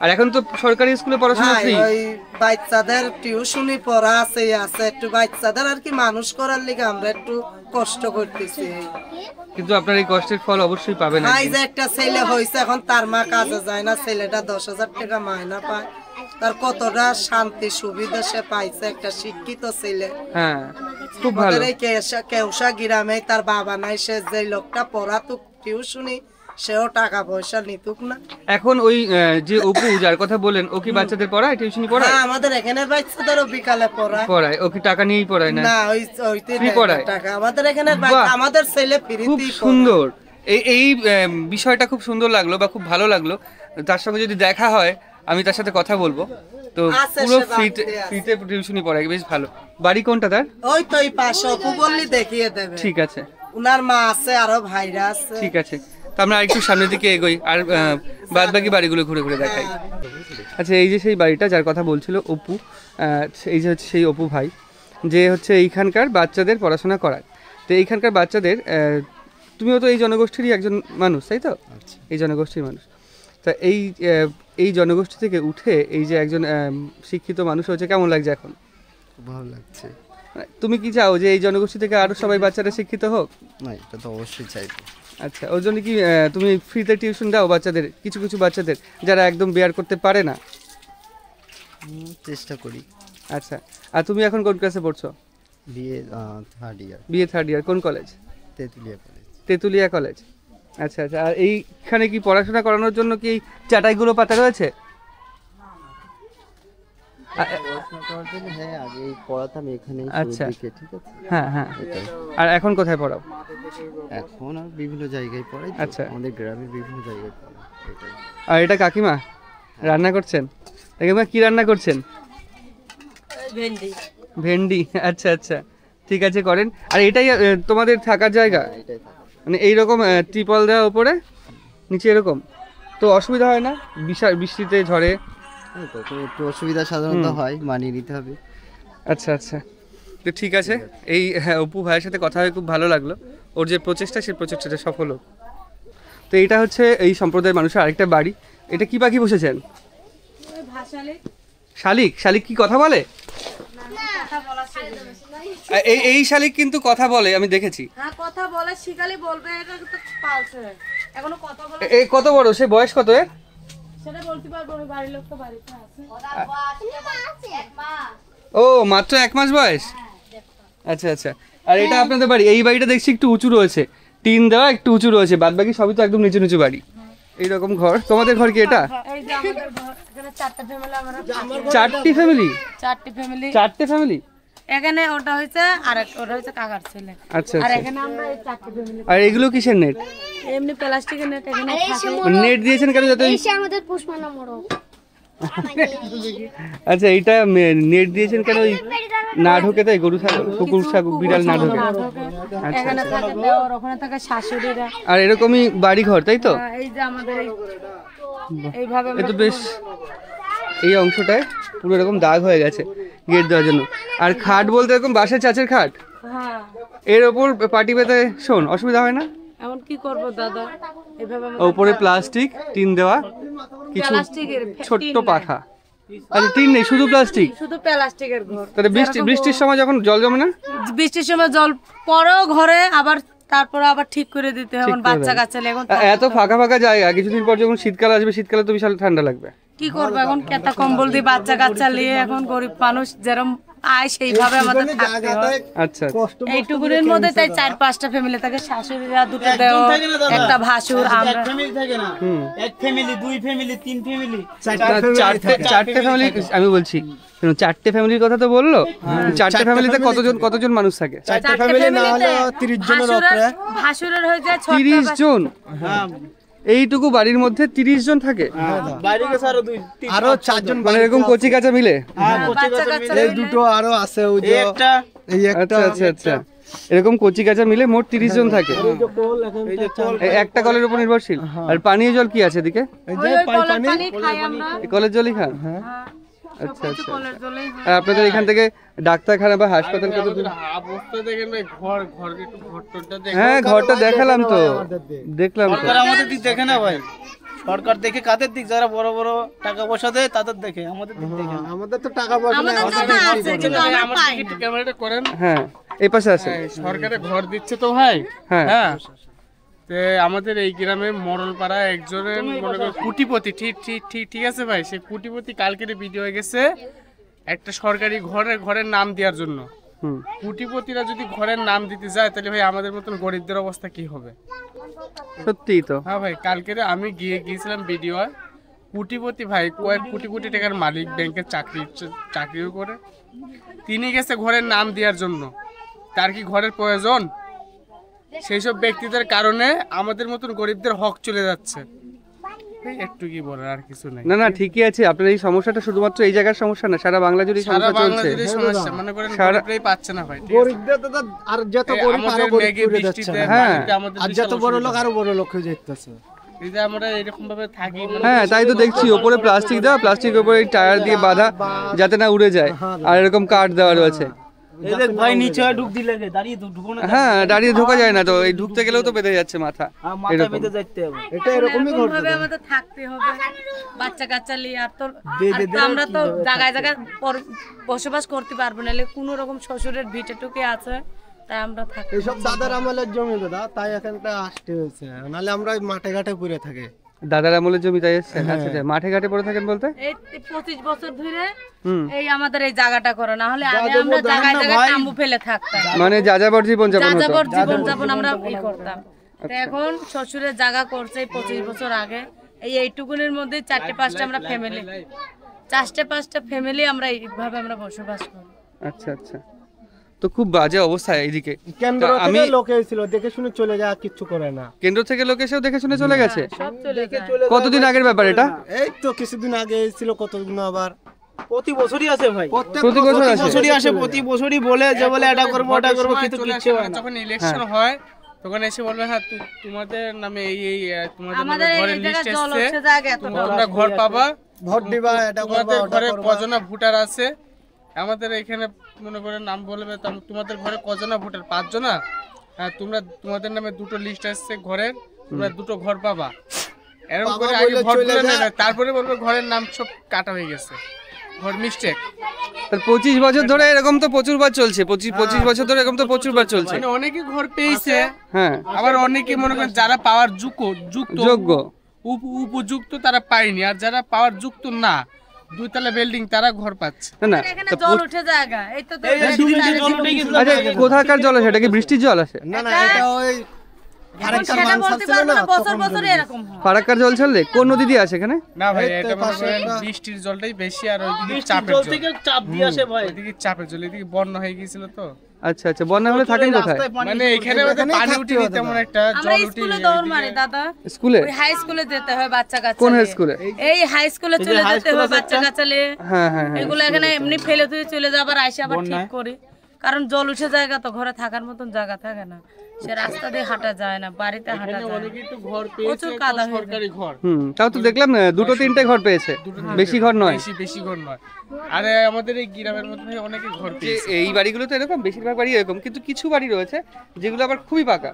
আর এখন তো সরকারি স্কুলে পড়াশোনা ফ্রি। ওই বাচ্চাদের টিউশনি পড়া আছে একটু বাচ্চাদের আর কি মানুষ করার লিগে আমরা একটু কষ্ট করতেছি। কিন্তু আপনার এই কষ্টের ফল অবশ্যই পাবেন। এই যে একটা ছেলে হয়েছে, এখন তার মা কাজে যায় না, ছেলেটা 10,000 টাকা মাইনা পায়। তার কতটা শান্তি সুবিধা সে পাইছে, একটা শিক্ষিত ছেলে। হ্যাঁ, খুব ভালো। এই কেউসা গ্রামে তার বাবা নাই, সে যে লোকটা পড়াতুক টিউশনি, সেও টাকা পয়সা নিতুক না। এখন ওই যে অপু যার কথা বলেন, ও কি বাচ্চাদের পড়ায়, টিউশনি পড়ায়? হ্যাঁ, আমাদের এখানে বাচ্চাদেরও বিকালে পড়ায়। ও কি টাকা নিয়েই পড়ায়? না না, ওই পড়ায় টাকা। আমাদের এখানে আমাদের ছেলে ফ্রিতেই খুব সুন্দর। এই বিষয়টা খুব সুন্দর লাগলো বা খুব ভালো লাগলো। তার সঙ্গে যদি দেখা হয় আমি তার সাথে কথা বলবো। তো পুরো ফ্রিতে টিউশনি পড়ায়, বেশ ভালো। বাড়ি কোনটা তার? ওই তো এই পাশে, অপু বললি দেখিয়ে দেবে। ঠিক আছে। উনার মা আছে, আরো ভাইরা আছে। ঠিক আছে, তো আমরা একটু সামনের দিকে এগোই আর বাদ বাকি বাড়িগুলো ঘুরে ঘুরে দেখাই। আচ্ছা, এই যে সেই বাড়িটা যার কথা বলছিল অপু, এই যে হচ্ছে সেই অপু ভাই, যে হচ্ছে এইখানকার বাচ্চাদের পড়াশোনা করায়। তো এইখানকার বাচ্চাদের তুমিও তো এই জনগোষ্ঠীরই একজন মানুষ, তাই তো? এই জনগোষ্ঠীর মানুষ। তা এই জনগোষ্ঠী থেকে উঠে এই যে একজন শিক্ষিত মানুষ হয়েছে, কেমন লাগছে এখন? ভালো লাগছে। তুমি কি চাও যে এই জনগোষ্ঠী থেকে আরো সবাই বাচ্চারা শিক্ষিত হোক? না, এটা তো অবশ্যই চাইবো। আচ্ছা, ওর জন্য কি তুমি ফ্রিতে টিউশন দাও বাচ্চাদের, কিছু কিছু বাচ্চাদের যারা একদম বেয়ার করতে পারে না? চেষ্টা করি। আচ্ছা, আর তুমি এখন কোন ক্লাসে পড়ছো? BA third year. BA third year. কোন college? Tentulia college. Tentulia college. আচ্ছা আচ্ছা। আর এইখানে কি পড়াশোনা করানোর জন্য কি চাটাইগুলো পাতা রয়েছে? হ্যাঁ, আগে পড়াতাম এখানে। আচ্ছা, ঠিক আছে। হ্যাঁ হ্যাঁ। আর এখন কোথায় পড়াও? এখন আর বিভিন্ন জায়গায় পড়াই। আচ্ছা, আমাদের গ্রামে বিভিন্ন জায়গায় পড়াই। আর এটা কাকিমা রান্না করছেন? কাকিমা কি রান্না করছেন? ভেন্ডি। ভেন্ডি। আচ্ছা আচ্ছা, ঠিক আছে, করেন। আর এটাই তোমাদের থাকার জায়গা? মানে এইরকম ত্রিপল দেওয়া উপরে, নিচে এরকম? তো অসুবিধা হয় না বৃষ্টিতে ঝড়ে? তখন একটু অসুবিধা সাধারণত হয়, মানিয়ে নিতে হবে। আচ্ছা আচ্ছা, তো ঠিক আছে। এই অপু ভাইয়ের সাথে কথা হয়ে খুব ভালো লাগলো। ওর যে প্রচেষ্টা, সেই প্রচেষ্টাটা সফল হোক। তো এটা হচ্ছে এই সম্প্রদায়ের মানুষের আরেকটা বাড়ি। এটা কি পাখি বসেছেন? শালিক। শালিক কি কথা বলে? এই শালিক কিন্তু কথা বলে, আমি দেখেছি। হ্যাঁ, কথা বলে, শিখালি বলবে। এটা তো পালছে, এখনো কথা বলে। এই কত বড়? সে বয়স কত এর? সেটা বলতে পারবো না, বাড়ির লোক তো বাড়িতে আছে। ও, মাত্র 1 মাস বয়স? আচ্ছা আচ্ছা। আর এটা আপনাদের বাড়ি? এই বাড়িটা দেখছি একটু উঁচু রয়েছে, টিন দেওয়া, একটু উঁচু রয়েছে, বাদ বাকি সবই তো একদম নিচু নিচু বাড়ি। এইরকম ঘর তোমাদের ঘর কি এটা? এই যে আমাদের ঘর, এখানে 4টা ফ্যামিলি। আমরা 4টি ফ্যামিলি? 4টি ফ্যামিলি। 4টে ফ্যামিলি? এখানে ওটা হইছে, আর ওটা হইছে কাকার ছেলে। আচ্ছা আর আচ্ছা। এখানে আমরা এই 4টি ফ্যামিলি। আর এগুলো কিসের নেট? এমনি প্লাস্টিকের নেট। এখানে নেট দিয়েছেন কেন? যাতে আমাদের পুষ্পানা মোড়ক। আচ্ছা, এইটা নেট দিয়েছেন কেন? ওই না ঢোকে তাই? গরু ছাগল, কুকুর ছাগল, বিড়াল না ঢোকে? এখানে থাকে দেওর, ওখানে থাকে শাশুড়িরা। আর এরকমই বাড়ি ঘর, তাই তো? এই যে আমাদের এইভাবে। এ তো বেশ, এই অংশটায় পুরো এরকম দাগ হয়ে গেছে গেট দেওয়ার জন্য। আর খাট বলতে এরকম বাঁশের চাচের খাট, হ্যাঁ, এর ওপর পাটি পেতে শোন, অসুবিধা হয় না? এখন কি করব দাদা, এইভাবে ওপরে প্লাস্টিক টিন দেওয়া, কিছু প্লাস্টিকের ছোট্ট পাখা। আচ্ছা, টিন নেই, শুধু প্লাস্টিক? শুধু প্লাস্টিকের ঘর। তাহলে বৃষ্টির সময় যখন জল জমে না? বৃষ্টির সময় জল পরেও ঘরে, আবার তারপরে আবার ঠিক করে দিতে হবে। বাচ্চা কাচ্চা এখন এত ফাঁকা ফাঁকা জায়গা, কিছুদিন পর যখন শীতকাল আসবে, শীতকালে তো বিশাল ঠান্ডা লাগবে। কি করবো এখন, কেতা কম্বল দিয়ে বাচ্চা কাচ্চা নিয়ে এখন গরিব মানুষ যেরকম আয় সেইভাবে আমাদের থাকতে হয়। আচ্ছা, এইটুকুনের মধ্যে তাই 4-5টা ফ্যামিলি থাকে। শাশুড়িরা, দুটো দেওর, একটা ভাসুর, আমরা। এক ফ্যামিলি, 2 ফ্যামিলি, 3 ফ্যামিলি, 4টে ফ্যামিলি। আমি বলছি 4টে ফ্যামিলির কথা তো বললো। 4টে ফ্যামিলিতে কতজন মানুষ থাকে? 4টে ফ্যামিলি না হলে 30 জনের উপরে। ভাসুরের হয়ে যায় 30 জন? হ্যাঁ, এইটুকু বাড়ির মধ্যে 30 জন থাকে? বাইরে গেছে আরো 4 জন। মানে এরকম কচি কাঁচা মিলে? এই দুটো আরো আছে, ওই যে একটা, এই একটা। আচ্ছা আচ্ছা, এরকম কচি কাঁচা মিলে মোট 30 জন থাকে। একটা কলের উপর নির্ভরশীল। আর পানীয় জল কি আছে এদিকে? কলের জলই খান? হ্যাঁ, আচ্ছা আচ্ছা। আর আপনাদের এখান থেকে ডাক্তারখানা বা হাসপাতাল কত দূর? হ্যাঁ, ঘরটা দেখালাম তো, দেখলাম তো। আমাদের দিক দেখে না ভাই, সরকার দেখে কাদের দিক? যারা বড় বড় টাকা পয়সা দেয় তাদের দেখে, আমাদের দিক দেখে। আমাদের তো টাকা পয়সা নেই। ক্যামেরাটা করেন। হ্যাঁ, এই পাশে আছে। সরকারে ঘর দিচ্ছে তো ভাই। হ্যাঁ হ্যাঁ, আমাদের এই গ্রামে মরলপাড়া একজনের মনে করেন কুটিপতি, ঠিক আছে ভাই, সে কুটিপতি কালকের ভিডিও হয়ে গেছে একটা সরকারি ঘরের নাম দেওয়ার জন্য। কুটিপতিরা যদি ঘরের নাম দিতে যায়, তাহলে ভাই আমাদের মতন গরিবদের অবস্থা কি হবে? সত্যিই তো। হ্যাঁ ভাই, কালকের আমি গিয়েছিলাম ভিডিও। কুটিপতি ভাই, কয়েক কোটি টাকার মালিক, ব্যাংকের চাকরিও করে, তিনি গেছে ঘরের নাম দেওয়ার জন্য। তার কি ঘরের প্রয়োজন? সেই সব ব্যক্তিদের কারণে আমাদের মতন গরিবদের হক চলে যাচ্ছে। একটু কি বলার, আর কিছু নাই। না না, ঠিকই আছে। আপনার এই সমস্যাটা শুধুমাত্র এই জায়গার সমস্যা না, সারা বাংলা জুড়ে সমস্যা চলছে। সমস্যা মনে করেন গরিবরাই পাচ্ছে না ভাই। গরিবদের তো আর যত গরিব আরো গরিব হয়ে যাচ্ছে। হ্যাঁ, আর যত বড় লোক আরো বড় লোক হয়ে যাচ্ছে। এই যে আমরা এরকম ভাবে থাকি। হ্যাঁ, তাই তো দেখছি ওপরে প্লাস্টিক দেওয়া, প্লাস্টিকের উপরে টায়ার দিয়ে বাঁধা যাতে না উড়ে যায়, আর এরকম কাঠ দেওয়া রয়েছে। হ্যাঁ, দাঁড়িয়ে ঢোকা যায় না তো, এই ঢুকতে গেলেও তো বেঁধে যাচ্ছে মাথা। এটা এরকমই ঘটবে। এভাবে আমাদের থাকতে হবে বাচ্চা কাচ্চা নিয়ে। আর তো আমরা তো জায়গায় জায়গায় বসবাস করতে পারবো না, কোনো রকম শ্বশুরের ভিটে টুকে আছে, তাই আমরা থাকি। এইসব দাদার আমলের জমি দাদা, তাই এখানটা আসতে হয়েছে, নাহলে আমরা ওই মাঠে ঘাটে পড়ে থাকি। দাদার আমলের জমি তাই এসছেন? আচ্ছা, মাঠে ঘাটে পড়ে থাকেন বলতে? এই 25 বছর ধরে এই আমাদের এই জায়গাটা করে, না হলে আগে আমরা জায়গায় জায়গায় তাম্বু ফেলে থাকতাম, মানে যাযাবর জীবন যাপন হতো। যাযাবর জীবন যাপন আমরা এই করতাম। তো এখন শ্বশুরের জায়গা করছে 25 বছর আগে, এইটুকুনের মধ্যে 4-5টা আমরা ফ্যামিলি, 4-5টা ফ্যামিলি আমরা এইভাবে আমরা বসবাস করি। আচ্ছা আচ্ছা, তো খুব বাজে অবস্থা এইদিকে। কেন্দ্র থেকে লোক এসেছিল, দেখে শুনে চলে যায়, কিছু করে না। কেন্দ্র থেকে লোক এসেও দেখে শুনে চলে গেছে? সব চলে যায়। কতদিন আগের ব্যাপার এটা? এই তো কিছুদিন আগে এসেছিল, কতদিন আবার প্রতি বছরই আসে ভাই, প্রতি বছর আসে? বছরই আসে, প্রতি বছরই বলে যে বলে এটা করবো ওটা করবো, কিন্তু কিচ্ছু হয় না। যখন ইলেকশন হয় তখন এসে বলবে হ্যাঁ তোমাদের নামে এই তোমাদের নামে ঘরের লিস্ট এসেছে, তোমরা ঘর পাবা, ভোট দিবা, এটা তোমাদের ঘরে কজনা ভোটার আছে। আমাদের এখানে মনে করে নাম বলবে, তোমাদের ঘরে কজনা ভোটার? 5 জনা। হ্যাঁ, তোমাদের নামে 2টো লিস্ট আসছে ঘরের, তোমরা 2টো ঘর পাবা। এরকম করে আগে ভোট করে নেবে, তারপরে বলবে ঘরের নাম সব কাটা হয়ে গেছে, ঘর মিস্টেক। 25 বছর ধরে এরকম তো প্রচুরবার চলছে, 25 বছর ধরে এরকম তো প্রচুরবার চলছে। মানে অনেকে ঘর পেয়েছে, হ্যাঁ, আবার অনেকে মনে করেন যারা পাওয়ার যোগ্য উপযুক্ত তারা পায়নি, আর যারা পাওয়ার যুক্ত না, 2 তলা বিল্ডিং, তারা ঘর পাচ্ছে না। এখানে জল উঠে জায়গা, এই তো আচ্ছা, কোথাকার জল আসে? এটা কি বৃষ্টির জল আসে? না না, এটা ওই সেটা বলতে পারবো না, বছর বছর এরকম হয়। ফারাক্কার জল ছাড়লে কোন নদী দিয়ে আসে এখানে? না ভাই, এটা মনে করেন বৃষ্টির জলটাই বেশি, আর ওইদিকে চাপের জল থেকে চাপ দিয়ে আসে ভাই, ওইদিকে চাপের জল, এদিকে বন্যা হয়ে গিয়েছিল তো। আচ্ছা আচ্ছা, বন্যা হলে থাকেন কোথায়? মানে এখানে পানি উঠেনি তেমন একটা, আমরা জল উঠে স্কুলে দৌড় মারি দাদা, স্কুলে? ওই হাই স্কুলে যেতে হয় বাচ্চা কাচ্চা। কোন হাই স্কুলে? এই হাই স্কুলে চলে যেতে হয় বাচ্চা কাচ্চা নিয়ে। হ্যাঁ হ্যাঁ, এগুলো এখানে এমনি ফেলে দিয়ে চলে যাবার, আইসা আবার ঠিক করি, কারণ জল উঠে জায়গা তো, ঘরে থাকার মতন জায়গা থাকে না, সে রাস্তা দিয়ে হাঁটা যায় না, বাড়িতে হাঁটা যায় না, প্রচুর কাদা হয়ে সরকারি ঘর। তাও তো দেখলাম না 2-3টে ঘর পেয়েছে, বেশি ঘর নয়। বেশি ঘর নয়। আরে আমাদের এই গ্রামের মধ্যে অনেকে ঘর পেয়েছে। এই বাড়িগুলো তো এরকম, বেশিরভাগ বাড়ি এরকম, কিন্তু কিছু বাড়ি রয়েছে যেগুলো আবার খুবই পাকা।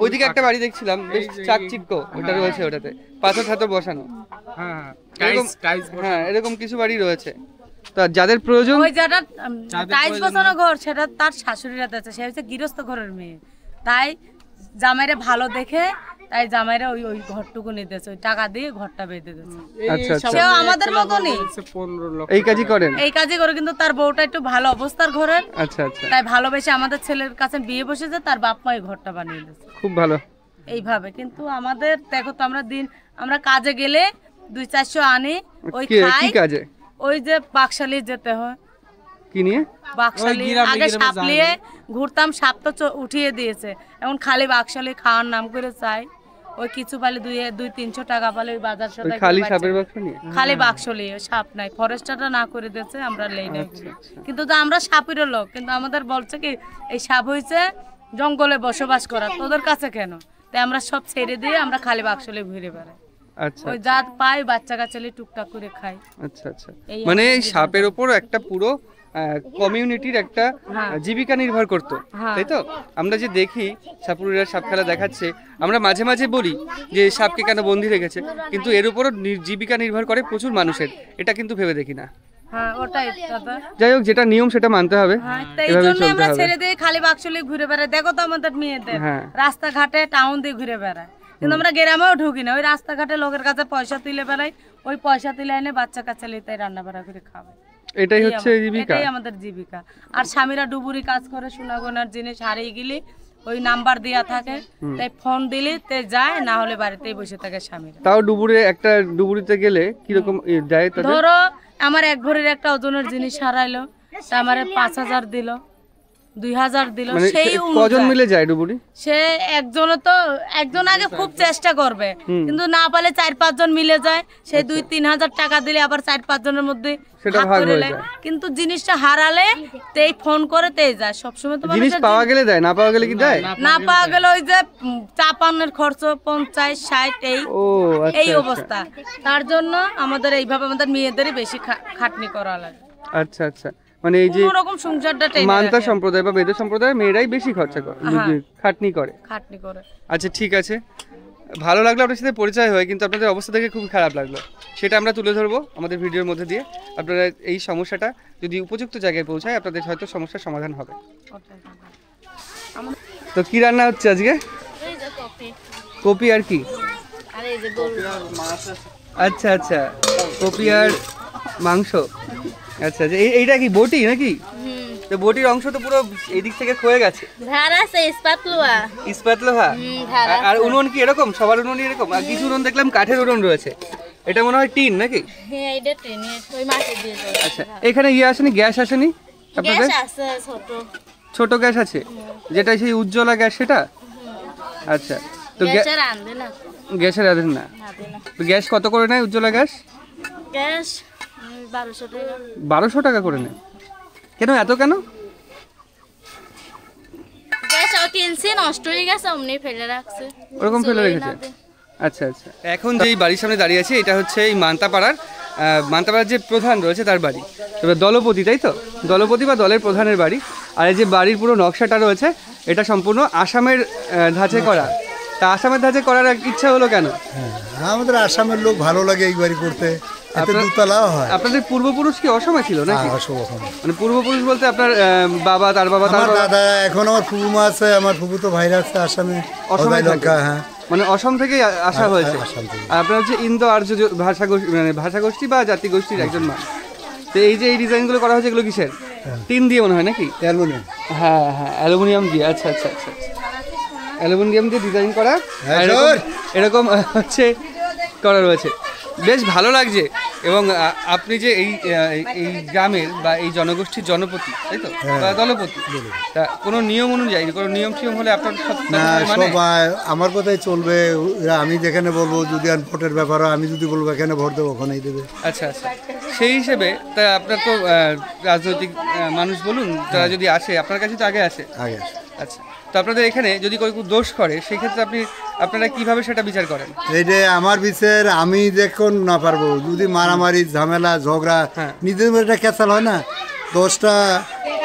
ওইদিকে একটা বাড়ি দেখছিলাম, বেশ চাকচিক্য, ওটা রয়েছে, ওটাতে পাথর ঠাথর বসানো। হ্যাঁ, হ্যাঁ, এরকম কিছু বাড়ি রয়েছে। তা যাদের প্রয়োজন, ওই যারা টাইলস বসানো ঘর, সেটা তার শাশুড়িরা দিয়েছে, সে হচ্ছে গৃহস্থ ঘরের মেয়ে, তাই জামাইরা ভালো দেখে, তাই জামাইরা ওই ঘরটুকু নিতেছে, ওই টাকা দিয়ে ঘরটা বেঁধে দিয়েছে। আচ্ছা আচ্ছা, সেও আমাদের মতনই 15 লক্ষ এই কাজই করেন? এই কাজই করে, কিন্তু তার বউটা একটু ভালো অবস্থার ঘরের। আচ্ছা আচ্ছা, তাই ভালোবেসে আমাদের ছেলের কাছে বিয়ে বসেছে, তার বাপ মা এই ঘরটা বানিয়ে দিয়েছে। খুব ভালো এইভাবে। কিন্তু আমাদের দেখো তো, আমরা কাজে গেলে 200-400 আনি, ওই খাই। কি কাজে? ওই যে বাকশালি যেতে হয়। কি নিয়ে? বাকশালি, আগে সাপ নিয়ে ঘুরতাম, সাপ তো উঠিয়ে দিয়েছে, এখন খালি বাকশালি খাওয়ার নাম করে চাই। ওই কিছু পালে 200-300 টাকা পালে ওই বাজার সদাই খালি সাপের বাক্স নিয়ে, খালি বাকশালি, সাপ নাই, ফরেস্টারটা না করে দিয়েছে, আমরা লেই নাই। কিন্তু তো আমরা সাপেরও লোক, কিন্তু আমাদের বলছে কি এই সাপ হইছে জঙ্গলে বসবাস করা, তোদের কাছে কেন? তাই আমরা সব ছেড়ে দিয়ে আমরা খালি বাকশালি ঘুরে বেড়াই। আচ্ছা, ওই জাত পাই, বাচ্চা কাচ্চালি টুকটাক করে খাই। আচ্ছা আচ্ছা, মানে এই সাপের উপর একটা পুরো কমিউনিটির একটা জীবিকা নির্ভর করতো, তাই তো? আমরা যে দেখি সাপুরিরা সাপ খেলা দেখাচ্ছে, আমরা মাঝে মাঝে বলি যে সাপকে কেন বন্দি রেখেছে, কিন্তু এর উপরও জীবিকা নির্ভর করে প্রচুর মানুষের, এটা কিন্তু ভেবে দেখি না। হ্যাঁ, ওটাই দাদা। যাই হোক, যেটা নিয়ম সেটা মানতে হবে, এভাবে চলতে হবে। আমরা ছেড়ে দিয়ে খালি বাক্সলি ঘুরে বেড়াই, দেখো তো আমাদের মেয়েদের রাস্তাঘাটে টাউন দিয়ে ঘুরে বেড়ায়, কিন্তু আমরা গ্রামেও ঢুকি না, ওই রাস্তাঘাটে লোকের কাছে পয়সা তুলে বেড়াই, ওই পয়সা তুলে এনে বাচ্চা কাচ্চা লিতে রান্না বাড়া করে খাবে, এটাই হচ্ছে জীবিকা, এটাই আমাদের জীবিকা। আর স্বামীরা ডুবুরি কাজ করে, সোনাগোনার জিনিস হারিয়ে গেলে ওই নাম্বার দেয়া থাকে, তাই ফোন দিলে তে যায়, না হলে বাড়িতেই বসে থাকে স্বামীরা। তাও ডুবুরিতে গেলে কিরকম যায়? ধরো আমার 1 ভরির একটা ওজনের জিনিস হারাইলো, তা আমারে 5000 দিল, 2000 দিল, সেই কজন মিলে যায় ডুবুরি? সে একজন আগে খুব চেষ্টা করবে, কিন্তু না পালে 4-5 জন মিলে যায়, সেই 2-3 হাজার টাকা দিলে আবার 4-5 জনের মধ্যে সেটা ভাগ হয়ে যায়। কিন্তু জিনিসটা হারালে তেই ফোন করে তেই যায়, সবসময় তো জিনিস পাওয়া গেলে দেয়, না পাওয়া গেলে কি দেয়? না পাওয়া গেলে ওই যে চা পানের খরচ 50-60 এই অবস্থা। তার জন্য আমাদের এইভাবে আমাদের মেয়েদেরই বেশি খাটনি করা লাগে। আচ্ছা আচ্ছা, মানে এই যে কোনো রকম সংসারটা টেনে মান্তা রাখে। সম্প্রদায় বা বেদ সম্প্রদায়ের মেয়েরাই বেশি খরচা করে, হ্যাঁ। খাটনি করে। খাটনি করে। আচ্ছা ঠিক আছে, ভালো লাগলো আপনার সাথে পরিচয় হয়, কিন্তু আপনাদের অবস্থা দেখে খুব খারাপ লাগলো, সেটা আমরা তুলে ধরবো আমাদের ভিডিওর মধ্যে দিয়ে। আপনারা এই সমস্যাটা যদি উপযুক্ত জায়গায় পৌঁছায় আপনাদের হয়তো সমস্যার সমাধান হবে। তো কি রান্না হচ্ছে আজকে? কপি আর কি? আচ্ছা আচ্ছা, কপি আর মাংস। আচ্ছা আচ্ছা, এইটা কি বটি নাকি? তো বটির অংশ তো পুরো এই দিক থেকে ক্ষয়ে গেছে। ইস্পাত লোহা। আর উনুন কি এরকম? সবার উনুনই এরকম? আর কিছু উনুন দেখলাম কাঠের উনুন রয়েছে, এটা মনে হয় টিন নাকি? হ্যাঁ, এটা টিনে ওই মাটি দিয়ে দেয়। আচ্ছা, এখানে আসেনি, গ্যাস আসেনি আপনাদের? গ্যাস আছে ছোট গ্যাস আছে, যেটা সেই উজ্জ্বলা গ্যাস সেটা? আচ্ছা, তো গ্যাসের আনবে না। গ্যাসের আদেন না? তো গ্যাস কত করে নেয় উজ্জ্বলা গ্যাস? গ্যাস 1200 টাকা। 1200 টাকা করে নেয়? কেন এত কেন? গ্যাস কিনছি, নষ্ট হয়ে গেছে, অমনি ফেলে রাখছে। ওরকম ফেলে রেখেছে? আচ্ছা আচ্ছা। এখন যে বাড়ির সামনে দাঁড়িয়ে আছে এটা হচ্ছে এই মান্তাপাড়ার যে প্রধান রয়েছে তার বাড়ি, তবে দলপতি, তাই তো? দলপতি বা দলের প্রধানের বাড়ি। আর এই যে বাড়ির পুরো নকশাটা রয়েছে এটা সম্পূর্ণ আসামের ধাঁচে করা। তা আসামের ধাঁচে করার ইচ্ছা হলো কেন? আমাদের আসামের লোক ভালো লাগে এই বাড়ি করতে, এতে দুতলাও হয়। আপনাদের পূর্বপুরুষ কি অসমে ছিল নাকি? অসম। মানে পূর্বপুরুষ বলতে আপনার বাবা, তার বাবা, তার দাদা, এখন আমার ফুফুমা আছে, আমার ফুফু তো ভাইরা আছে আসামে। হ্যাঁ, মানে অসম থেকে আসা হয়েছে। আর আপনার হচ্ছে ইন্দো আর্য ভাষাগোষ্ঠী বা জাতিগোষ্ঠীর একজন মানুষ। তো এই যে এই ডিজাইনগুলো করা হয়েছে এগুলো কিসের? টিন দিয়ে মনে হয় নাকি? অ্যালুমিনিয়াম। হ্যাঁ হ্যাঁ, অ্যালুমিনিয়াম দিয়ে। আচ্ছা আচ্ছা আচ্ছা, অ্যালুমিনিয়াম দিয়ে ডিজাইন করা, এরকম হচ্ছে করা রয়েছে। বেশ ভালো লাগছে। এবং আপনি যে এই গ্রামের বা এই জনগোষ্ঠীর জনপতি, তাই তো, বা দলপতি, তা কোনো নিয়ম অনুযায়ী কোনো নিয়ম টিয়ম হলে আপনার সবাই আমার কথাই চলবে। আমি যেখানে বলবো, যদি ভোটের ব্যাপার হয়, আমি যদি বলবো এখানে ভোট দেবো, ওখানেই দেবে। আচ্ছা আচ্ছা, সেই হিসেবে তা আপনার তো রাজনৈতিক মানুষ বলুন, তারা যদি আসে আপনার কাছে তো আগে আসে। আচ্ছা, তো আপনাদের এখানে যদি কেউ দোষ করে সেই ক্ষেত্রে আপনারা কিভাবে সেটা বিচার করেন? এইটা আমার বিচার, আমি দেখুন না পারবো। যদি মারামারি, ঝামেলা, ঝগড়া, নিজের একটা ক্যাচাল হয় না, 10টা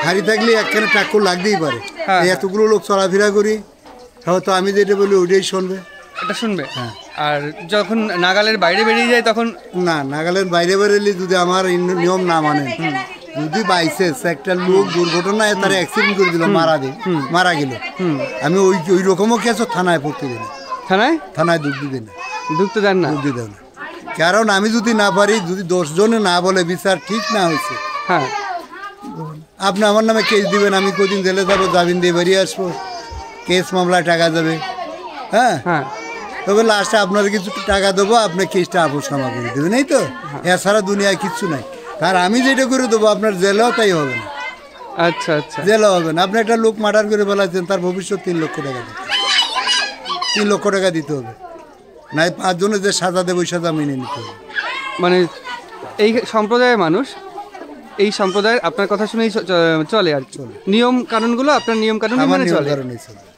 হাড়ি থাকলে একখানে টাক্কর লাগতেই পারে। এতগুলো লোক চলাফেরা করি, হয়তো আমি যেটা বলি ওইটাই শুনবে। এটা শুনবে। আর যখন নাগালের বাইরে বেরিয়ে যায় তখন? না, নাগালের বাইরে বেরোলে যদি আমার নিয়ম না মানেন, যদি বাইসেন্স একটা লোক দুর্ঘটনায় তারা অ্যাক্সিডেন্ট করে দিল, মারা গেল, আমি ওই রকমও কেসও থানায় পড়তে দিই না। থানায় ঢুকতে দিই না। ঢুকতে দেন না? ঢুকতে দেন না, কারণ আমি যদি না পারি, যদি 10 জনে না বলে বিচার ঠিক না হয়েছে, হ্যাঁ, আপনি আমার নামে কেস দিবেন, আমি কদিন জেলে যাবো, জামিন দিয়ে বেরিয়ে আসবো, কেস মামলায় টাকা যাবে। হ্যাঁ, তবে লাস্টে আপনার কিছু টাকা দেবো, আপনার কেসটা আপোষ নামা করে দেবেন, এই তো। এছাড়া দুনিয়ায় কিচ্ছু নাই। আর আমি যেটা করে দেবো আপনার জেলেও তাই হবে না। আচ্ছা আচ্ছা, জেলেও হবে না। আপনি একটা লোক মার্ডার করে ফেলাচ্ছেন, তার ভবিষ্যৎ 3 লক্ষ টাকা দিতে, 3 লক্ষ টাকা দিতে হবে, নাই 5 জনের যে সাজা দেবে ওই সাজা মেনে নিতে হবে। মানে এই সম্প্রদায়ের মানুষ, এই সম্প্রদায়ের আপনার কথা শুনেই চলে, আর নিয়ম কানুনগুলো আপনার নিয়ম কানুন মেনে চলে।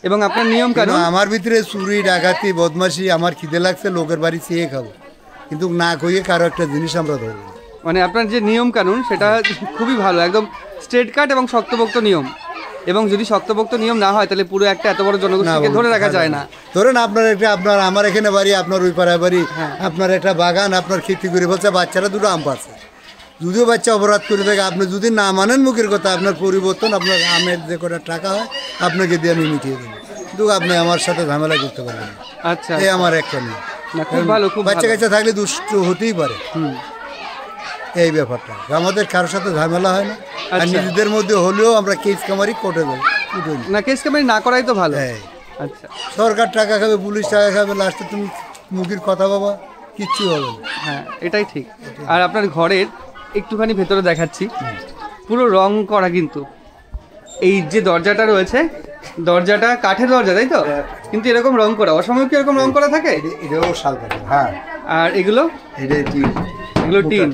এবং আপনার নিয়ম কানুন, আমার ভিতরে চুরি, ডাকাতি, বদমাশি, আমার খিদে লাগছে, লোকের বাড়ি চেয়ে খাবো, কিন্তু না কইয়ে কারো একটা জিনিস আমরা ধরবো। মানে আপনার যে নিয়ম কানুন সেটা খুবই ভালো, একদম স্ট্রেট কাট এবং শক্তপোক্ত নিয়ম। এবং যদি শক্তপোক্ত নিয়ম না হয় তাহলে পুরো একটা এত বড় জনগোষ্ঠীকে ধরে রাখা যায় না। ধরেন আপনার আমার এখানে বাড়ি, আপনার ওই পাড়ায় বাড়ি, আপনার একটা বাগান, আপনার খেতে করে বলছে, বাচ্চারা 2 আম পাচ্ছে, যদিও বাচ্চা অপরাধ করে থাকে, আপনি যদি না মানেন মুখের কথা, আপনার পরিবর্তন, আপনার আমের যে কটা টাকা হয় আপনাকে দিয়ে আমি মিটিয়ে দেবো, কিন্তু আপনি আমার সাথে ঝামেলা করতে পারবেন। আচ্ছা, এই আমার একটা নিয়ম। খুব ভালো। বাচ্চা কাচ্চা থাকলে দুষ্ট হতেই পারে, এই ব্যাপারটা আমাদের কারোর সাথে ঝামেলা হয় না। আর নিজেদের মধ্যে হলেও আমরা কেস কামারি কোর্টে যাই না, কেস কামারি না করাই তো ভালো। আচ্ছা, সরকার টাকা খাবে, পুলিশ টাকা খাবে, লাস্টে তুমি মুখের কথা বাবা, কিচ্ছু হবে না। হ্যাঁ, এটাই ঠিক। আর আপনার ঘরের একটুখানি ভেতরে দেখাচ্ছি, পুরো রং করা, কিন্তু এই যে দরজাটা রয়েছে, দরজাটা কাঠের দরজা, তাই তো? কিন্তু এরকম রং করা, অসময় কি এরকম রং করা থাকে? এটাও শাল কাঠের। হ্যাঁ, আর এগুলো? এগুলো টিন।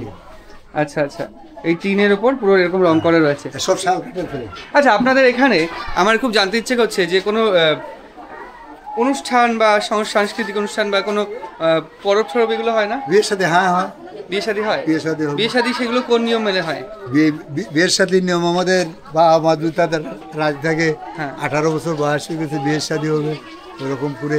আচ্ছা আচ্ছা, এই টিনের উপর পুরো এরকম রং করা রয়েছে, সব শাল কাঠের। আচ্ছা, আপনাদের এখানে আমার খুব জানতে ইচ্ছে করছে যে কোনো অনুষ্ঠান বা সাংস্কৃতিক অনুষ্ঠান বা কোনো পরব টরব এগুলো হয় না? বিয়ের সাথে? হ্যাঁ হয়। বিয়ে শাদী হয়? বিয়ে শাদী হবে। বিয়ে শাদী সেগুলো কোন নিয়ম মেনে হয়? বিয়ের শাদীর নিয়ম আমাদের বাবা মা দুই তাদের রাজ থাকে, হ্যাঁ। 18 বছর বয়স হয়ে গেছে, বিয়ের শাদী হবে ওরকম করে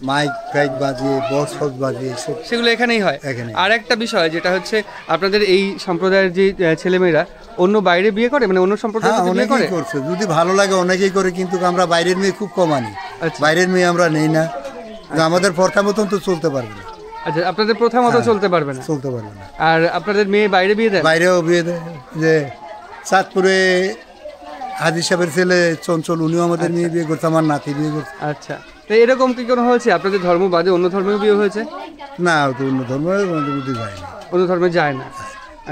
মাইক ফাইক বাজিয়ে বক্স ফক্স বাজিয়ে এসব সেগুলো এখানেই হয়। এখানেই। আর একটা বিষয় যেটা হচ্ছে আপনাদের এই সম্প্রদায়ের যে ছেলেমেয়েরা অন্য বাইরে বিয়ে করে, মানে অন্য সম্প্রদায়ের হ্যাঁ সাথে বিয়ে করে? অনেকেই করছে, যদি ভালো লাগে অনেকেই করে, কিন্তু আমরা বাইরের মেয়ে খুব কম আনি। আচ্ছা। বাইরের মেয়ে আমরা নেই না, আমাদের প্রথা মতন তো চলতে পারবে না। আচ্ছা, আপনাদের প্রথা মতো চলতে পারবে না? চলতে পারবে না। আর আপনাদের মেয়ে বাইরে বিয়ে দেয়? বাইরেও বিয়ে দেয়, যে চাঁদপুরে হাজি সাহেবের ছেলে চঞ্চল, উনিও আমাদের মেয়ে বিয়ে করছে, আমার নাতি বিয়ে করছে। আচ্ছা, তো এরকম কি কোনো হয়েছে আপনাদের ধর্ম বাদে অন্য ধর্মেও বিয়ে হয়েছে? না, তো অন্য ধর্মের মধ্যে যায় না, অন্য ধর্মে যায় না।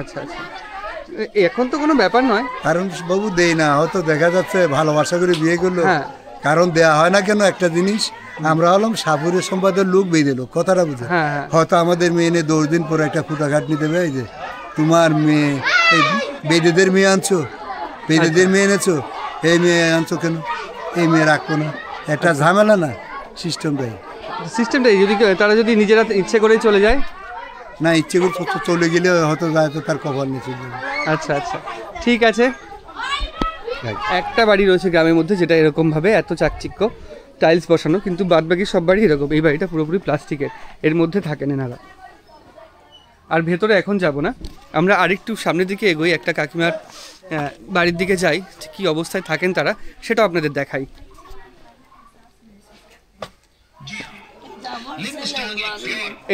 আচ্ছা আচ্ছা, এখন তো কোনো ব্যাপার নয়, কারণ বাবু দেই না, হয়তো দেখা যাচ্ছে ভালোবাসা করে বিয়ে করলো। হ্যাঁ। কারণ দেয়া হয় না কেন একটা জিনিস, আমরা হলাম সাপুরের সম্পাদের লোক বেঁধে লোক, কথাটা বুঝে। হ্যাঁ, হ্যাঁ। হয়তো আমাদের মেয়ে নিয়ে 10 দিন পরে একটা খুঁটা খাটনি দেবে, এই যে তোমার মেয়ে, এই বেদেদের মেয়ে আনছো, বেদেদের মেয়ে এনেছো, এই মেয়ে আনছো কেন, এই মেয়ে রাখবো না, একটা ঝামেলা না সিস্টেমটাই। সিস্টেমটাই যদি তারা যদি নিজেরা ইচ্ছে করেই চলে যায়, না ইচ্ছে করে চলে গেলে হয়তো যায় তো তার কপাল নিচে যাবে। আচ্ছা আচ্ছা, ঠিক আছে। একটা বাড়ি রয়েছে গ্রামের মধ্যে যেটা এরকমভাবে এত চাকচিক্য, টাইলস বসানো, কিন্তু বাদবাকি সব বাড়ি এরকম। এই বাড়িটা পুরোপুরি প্লাস্টিকের, এর মধ্যে থাকেন এনারা। আর ভেতরে এখন যাব না, আমরা আরেকটু সামনের দিকে এগোই, একটা কাকিমার বাড়ির দিকে যাই, কি অবস্থায় থাকেন তারা সেটা আপনাদের দেখাই।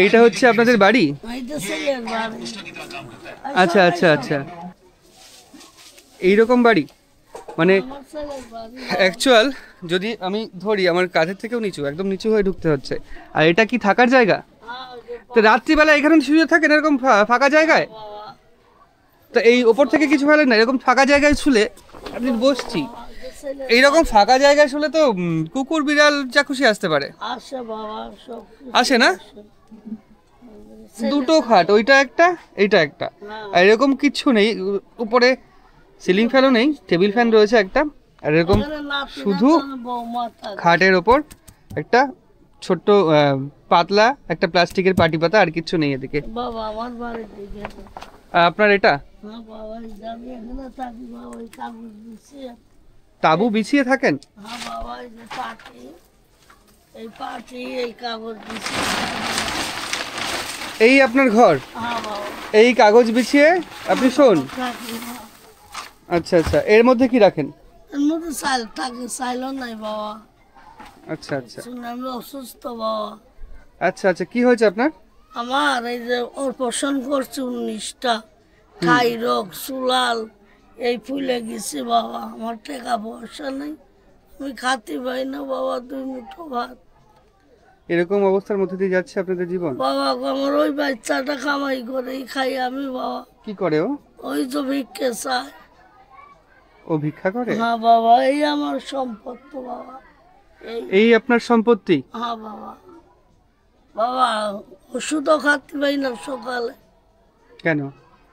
এইটা হচ্ছে আপনাদের বাড়ি? আচ্ছা আচ্ছা আচ্ছা, এইরকম বাড়ি, মানে অ্যাকচুয়াল যদি আমি ধরি আমার কাঁধের থেকেও নিচু, একদম নিচু হয়ে ঢুকতে হচ্ছে। আর এটা কি থাকার জায়গা? তো রাত্রিবেলা এখানে শুয়ে থাকেন এরকম ফাঁকা জায়গায়? তো এই ওপর থেকে কিছু ফেলেন না, এরকম ফাঁকা জায়গায় শুলে আপনি বসছি, এইরকম ফাঁকা জায়গায় শুলে তো কুকুর বিড়াল যা খুশি আসতে পারে। আসে না? দুটো খাট, ওইটা একটা এইটা একটা, আর এরকম কিচ্ছু নেই, উপরে সিলিং ফ্যানও নেই, টেবিল ফ্যান রয়েছে একটা, আর এরকম শুধু খাটের ওপর একটা ছোট্ট পাতলা একটা প্লাস্টিকের পাটি পাতা, আর কিচ্ছু নেই এদিকে। আপনার এটা তাবু বিছিয়ে থাকেন? এই আপনার ঘর, এই কাগজ বিছিয়ে আপনি শোন? আচ্ছা আচ্ছা, এর মধ্যে কি রাখেন? এর মধ্যে চাল থাকে, চাইলও নাই বাবা। আচ্ছা আচ্ছা, আমি অসুস্থ বাবা। আচ্ছা আচ্ছা, কি হয়েছে আপনার? আমার এই যে অপারেশন করছে 19টা, থাই রোগ, সুলাল, এই ফুলে গেছে বাবা। আমার টাকা পয়সা নেই, আমি খাতে পাই না বাবা, 2 মুঠো ভাত। এরকম অবস্থার মধ্যে দিয়ে যাচ্ছে আপনাদের জীবন? বাবা আমার ওই বাচ্চাটা কামাই করে খাই আমি বাবা। কি করে ও? ওই তো ভিক্ষে চায়। ও ভিক্ষা করে? হ্যাঁ বাবা, এই আমার সম্পত্তি বাবা। এই আপনার সম্পত্তি? হ্যাঁ বাবা। বাবা ওষুধও খাতে পাই না সকালে। কেন?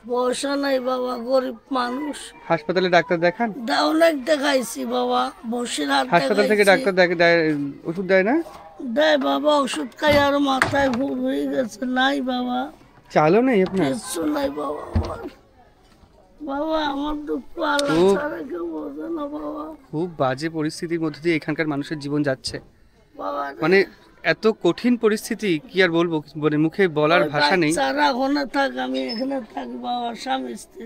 পয়সা নাই বাবা, গরিব মানুষ। হাসপাতালে ডাক্তার দেখান? অনেক দেখাইছি বাবা, বসিরহাট হাসপাতাল থেকে ডাক্তার ওষুধ দেয় না? দেয় বাবা, ওষুধ খাই আর মাথায় ঘুর হয়ে গেছে। নাই বাবা, চালও নেই আপনার? কিচ্ছু নাই বাবা আমার। বাবা আমার দুঃখ আল্লাহ ছাড়া কেউ বোঝে না বাবা। খুব বাজে পরিস্থিতির মধ্যে দিয়ে এখানকার মানুষের জীবন যাচ্ছে বাবা। মানে এত কঠিন পরিস্থিতি, কি আর বলবো, মানে মুখে বলার ভাষা নেই। সারা ওখানে থাক, আমি এখানে থাকি বাবা, স্বামী স্ত্রী।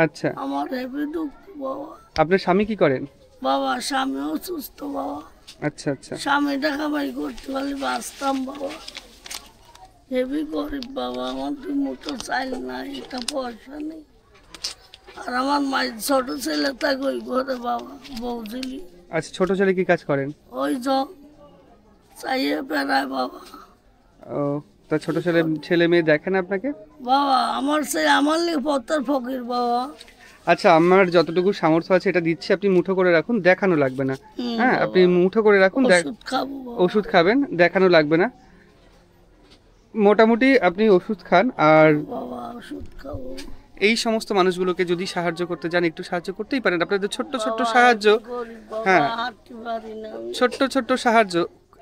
আচ্ছা, আমার হেবি দুঃখ বাবা। আপনার স্বামী কি করেন? বাবা স্বামী অসুস্থ বাবা। আচ্ছা আচ্ছা, স্বামীটা কামাই করতে পারলে বাঁচতাম বাবা। হেবি গরিব বাবা, আমার 2 মুঠো চাইল নাই, একটা পয়সা নেই। আর আমার মায়ের ছোট ছেলে থাকে ওই ঘরে বাবা, বৌঝিলি। আচ্ছা, ছোট ছেলে কি কাজ করেন? ওই চাইয়ে বেড়ায় বাবা। ও, তা ছোট ছেলে মেয়ে দেখেন আপনাকে? বাবা আমার আমার লিগে পত্তর ফকির বাবা। আচ্ছা, আমার যতটুকু সামর্থ্য আছে এটা দিচ্ছি, আপনি মুঠো করে রাখুন, দেখানো লাগবে না। হ্যাঁ, আপনি মুঠো করে রাখুন, ওষুধ খাবেন, দেখানো লাগবে না। মোটামুটি আপনি ওষুধ খান। আর ওষুধ খাবো। এই সমস্ত মানুষগুলোকে যদি সাহায্য করতে যান, একটু সাহায্য করতেই পারেন। আপনাদের ছোট্ট ছোট্ট সাহায্য, হ্যাঁ ছোট্ট ছোট্ট সাহায্য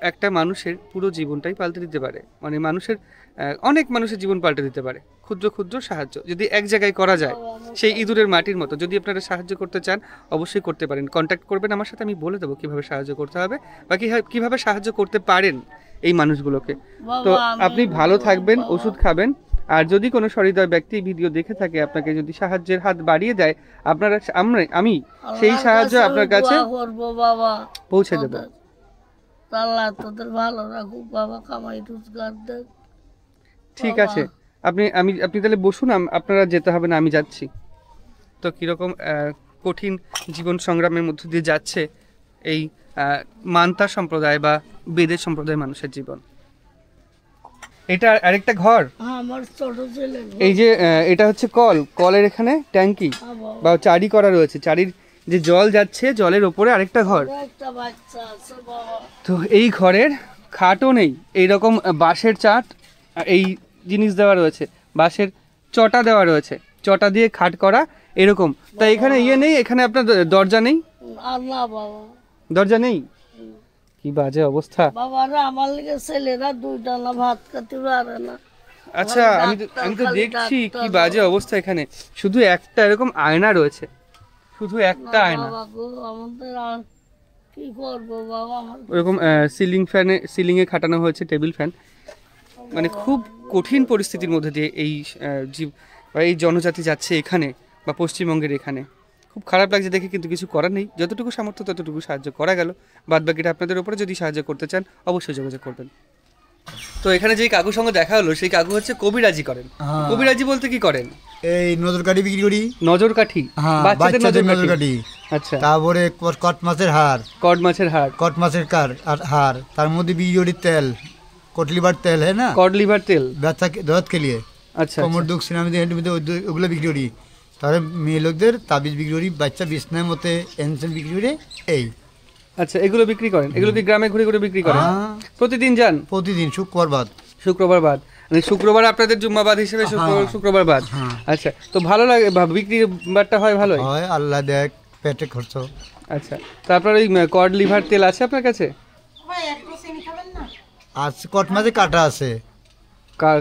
একটা মানুষের পুরো জীবনটাই পাল্টে দিতে পারে, মানে মানুষের অনেক মানুষের জীবন পাল্টে দিতে পারে। ক্ষুদ্র ক্ষুদ্র সাহায্য যদি এক জায়গায় করা যায়, সেই ইঁদুরের মাটির মতো, যদি আপনারা সাহায্য করতে চান অবশ্যই করতে পারেন। কন্ট্যাক্ট করবেন আমার সাথে, আমি বলে দেবো কীভাবে সাহায্য করতে হবে বা কীভাবে সাহায্য করতে পারেন এই মানুষগুলোকে। তো আপনি ভালো থাকবেন, ওষুধ খাবেন, আর যদি কোনো সহৃদয় ব্যক্তি ভিডিও দেখে থাকে, আপনাকে যদি সাহায্যের হাত বাড়িয়ে দেয়, আপনারা আমি সেই সাহায্য আপনার কাছে পৌঁছে দেব। আল্লাহ তোদের ভালো রাখুক বাবা, কামাই রোজগার দেখ। ঠিক আছে, আপনি তাহলে বসুন, আপনারা যেতে হবে না, আমি যাচ্ছি। তো কীরকম কঠিন জীবন সংগ্রামের মধ্য দিয়ে যাচ্ছে এই মান্তা সম্প্রদায় বা বেদে সম্প্রদায়ের মানুষের জীবন। এটা আরেকটা ঘর, আমার ছোট ছেলে। এই যে এটা হচ্ছে কলের এখানে ট্যাঙ্কি বা চারি করা রয়েছে, চারির যে জল যাচ্ছে, জলের ওপরে আরেকটা ঘর। তো এই ঘরের খাটও নেই, এইরকম বাঁশের চাট, এই জিনিস দেওয়া রয়েছে, বাঁশের চটা দেওয়া রয়েছে, চটা দিয়ে খাট করা এরকম। তা এখানে নেই, এখানে আপনার দরজা নেই? না বাবা, দরজা নেই। কি বাজে অবস্থা বাবারা, আমার লিগে ছেলেরা দুইটা না ভাত খেতে পারে না। আচ্ছা, আমি তো দেখছি কি বাজে অবস্থা। এখানে শুধু একটা এরকম আয়না রয়েছে, শুধু একটা আয়না। আমাদের আর কি করবো বাবা, ওরকম সিলিং এ খাটানো হয়েছে টেবিল ফ্যান। মানে খুব কঠিন পরিস্থিতির মধ্যে দিয়ে এই জনজাতি যাচ্ছে এখানে বা পশ্চিমবঙ্গের এখানে। খুব খারাপ লাগছে দেখে, কিন্তু কিছু করার নেই। যতটুকু সামর্থ্য ততটুকু সাহায্য করা গেল, বাদ বাকিটা আপনাদের উপরে। যদি সাহায্য করতে চান অবশ্যই যোগাযোগ করবেন। তো এখানে যে কাকুর সঙ্গে দেখা হলো, সেই কাকু হচ্ছে কবিরাজি করেন। কবিরাজি বলতে কি করেন? এই নজরকাঠি বিক্রি করি। নজরকাঠি, বাচ্চাদের নজরকাঠি। আচ্ছা, তারপরে কট মাছের হাড়, কট মাছের হাড়, তার মধ্যে বিক্রি করি তেল, কটলিভার তেল, হ্যাঁ না, কটলিভার তেল, ব্যথা দরদ খেলে। আচ্ছা, কোমর দুঃখ সিনামিতে ওগুলো বিক্রি করি। তারপরে মেয়ে লোকদের তাবিজ বিক্রি করি, বাচ্চা বিছনার মতে এনসেন বিক্রি করে। এই আচ্ছা, এগুলো বিক্রি করেন? এগুলো কি গ্রামে ঘুরে ঘুরে বিক্রি করেন? প্রতিদিন যান? প্রতিদিন, শুক্রবার বাদ। মানে শুক্রবার আপনাদের জুম্মাবাদ হিসেবে শুক্রবার বাদ। আচ্ছা, তো ভালো লাগে, বিক্রির বারটা হয়? ভালো হয়, আল্লাহ দেখ, পেটে খরচ। আচ্ছা, তারপর ওই কড লিভার তেল আছে আপনার কাছে? আচ্ছা, কট মাঝে কাটা আছে,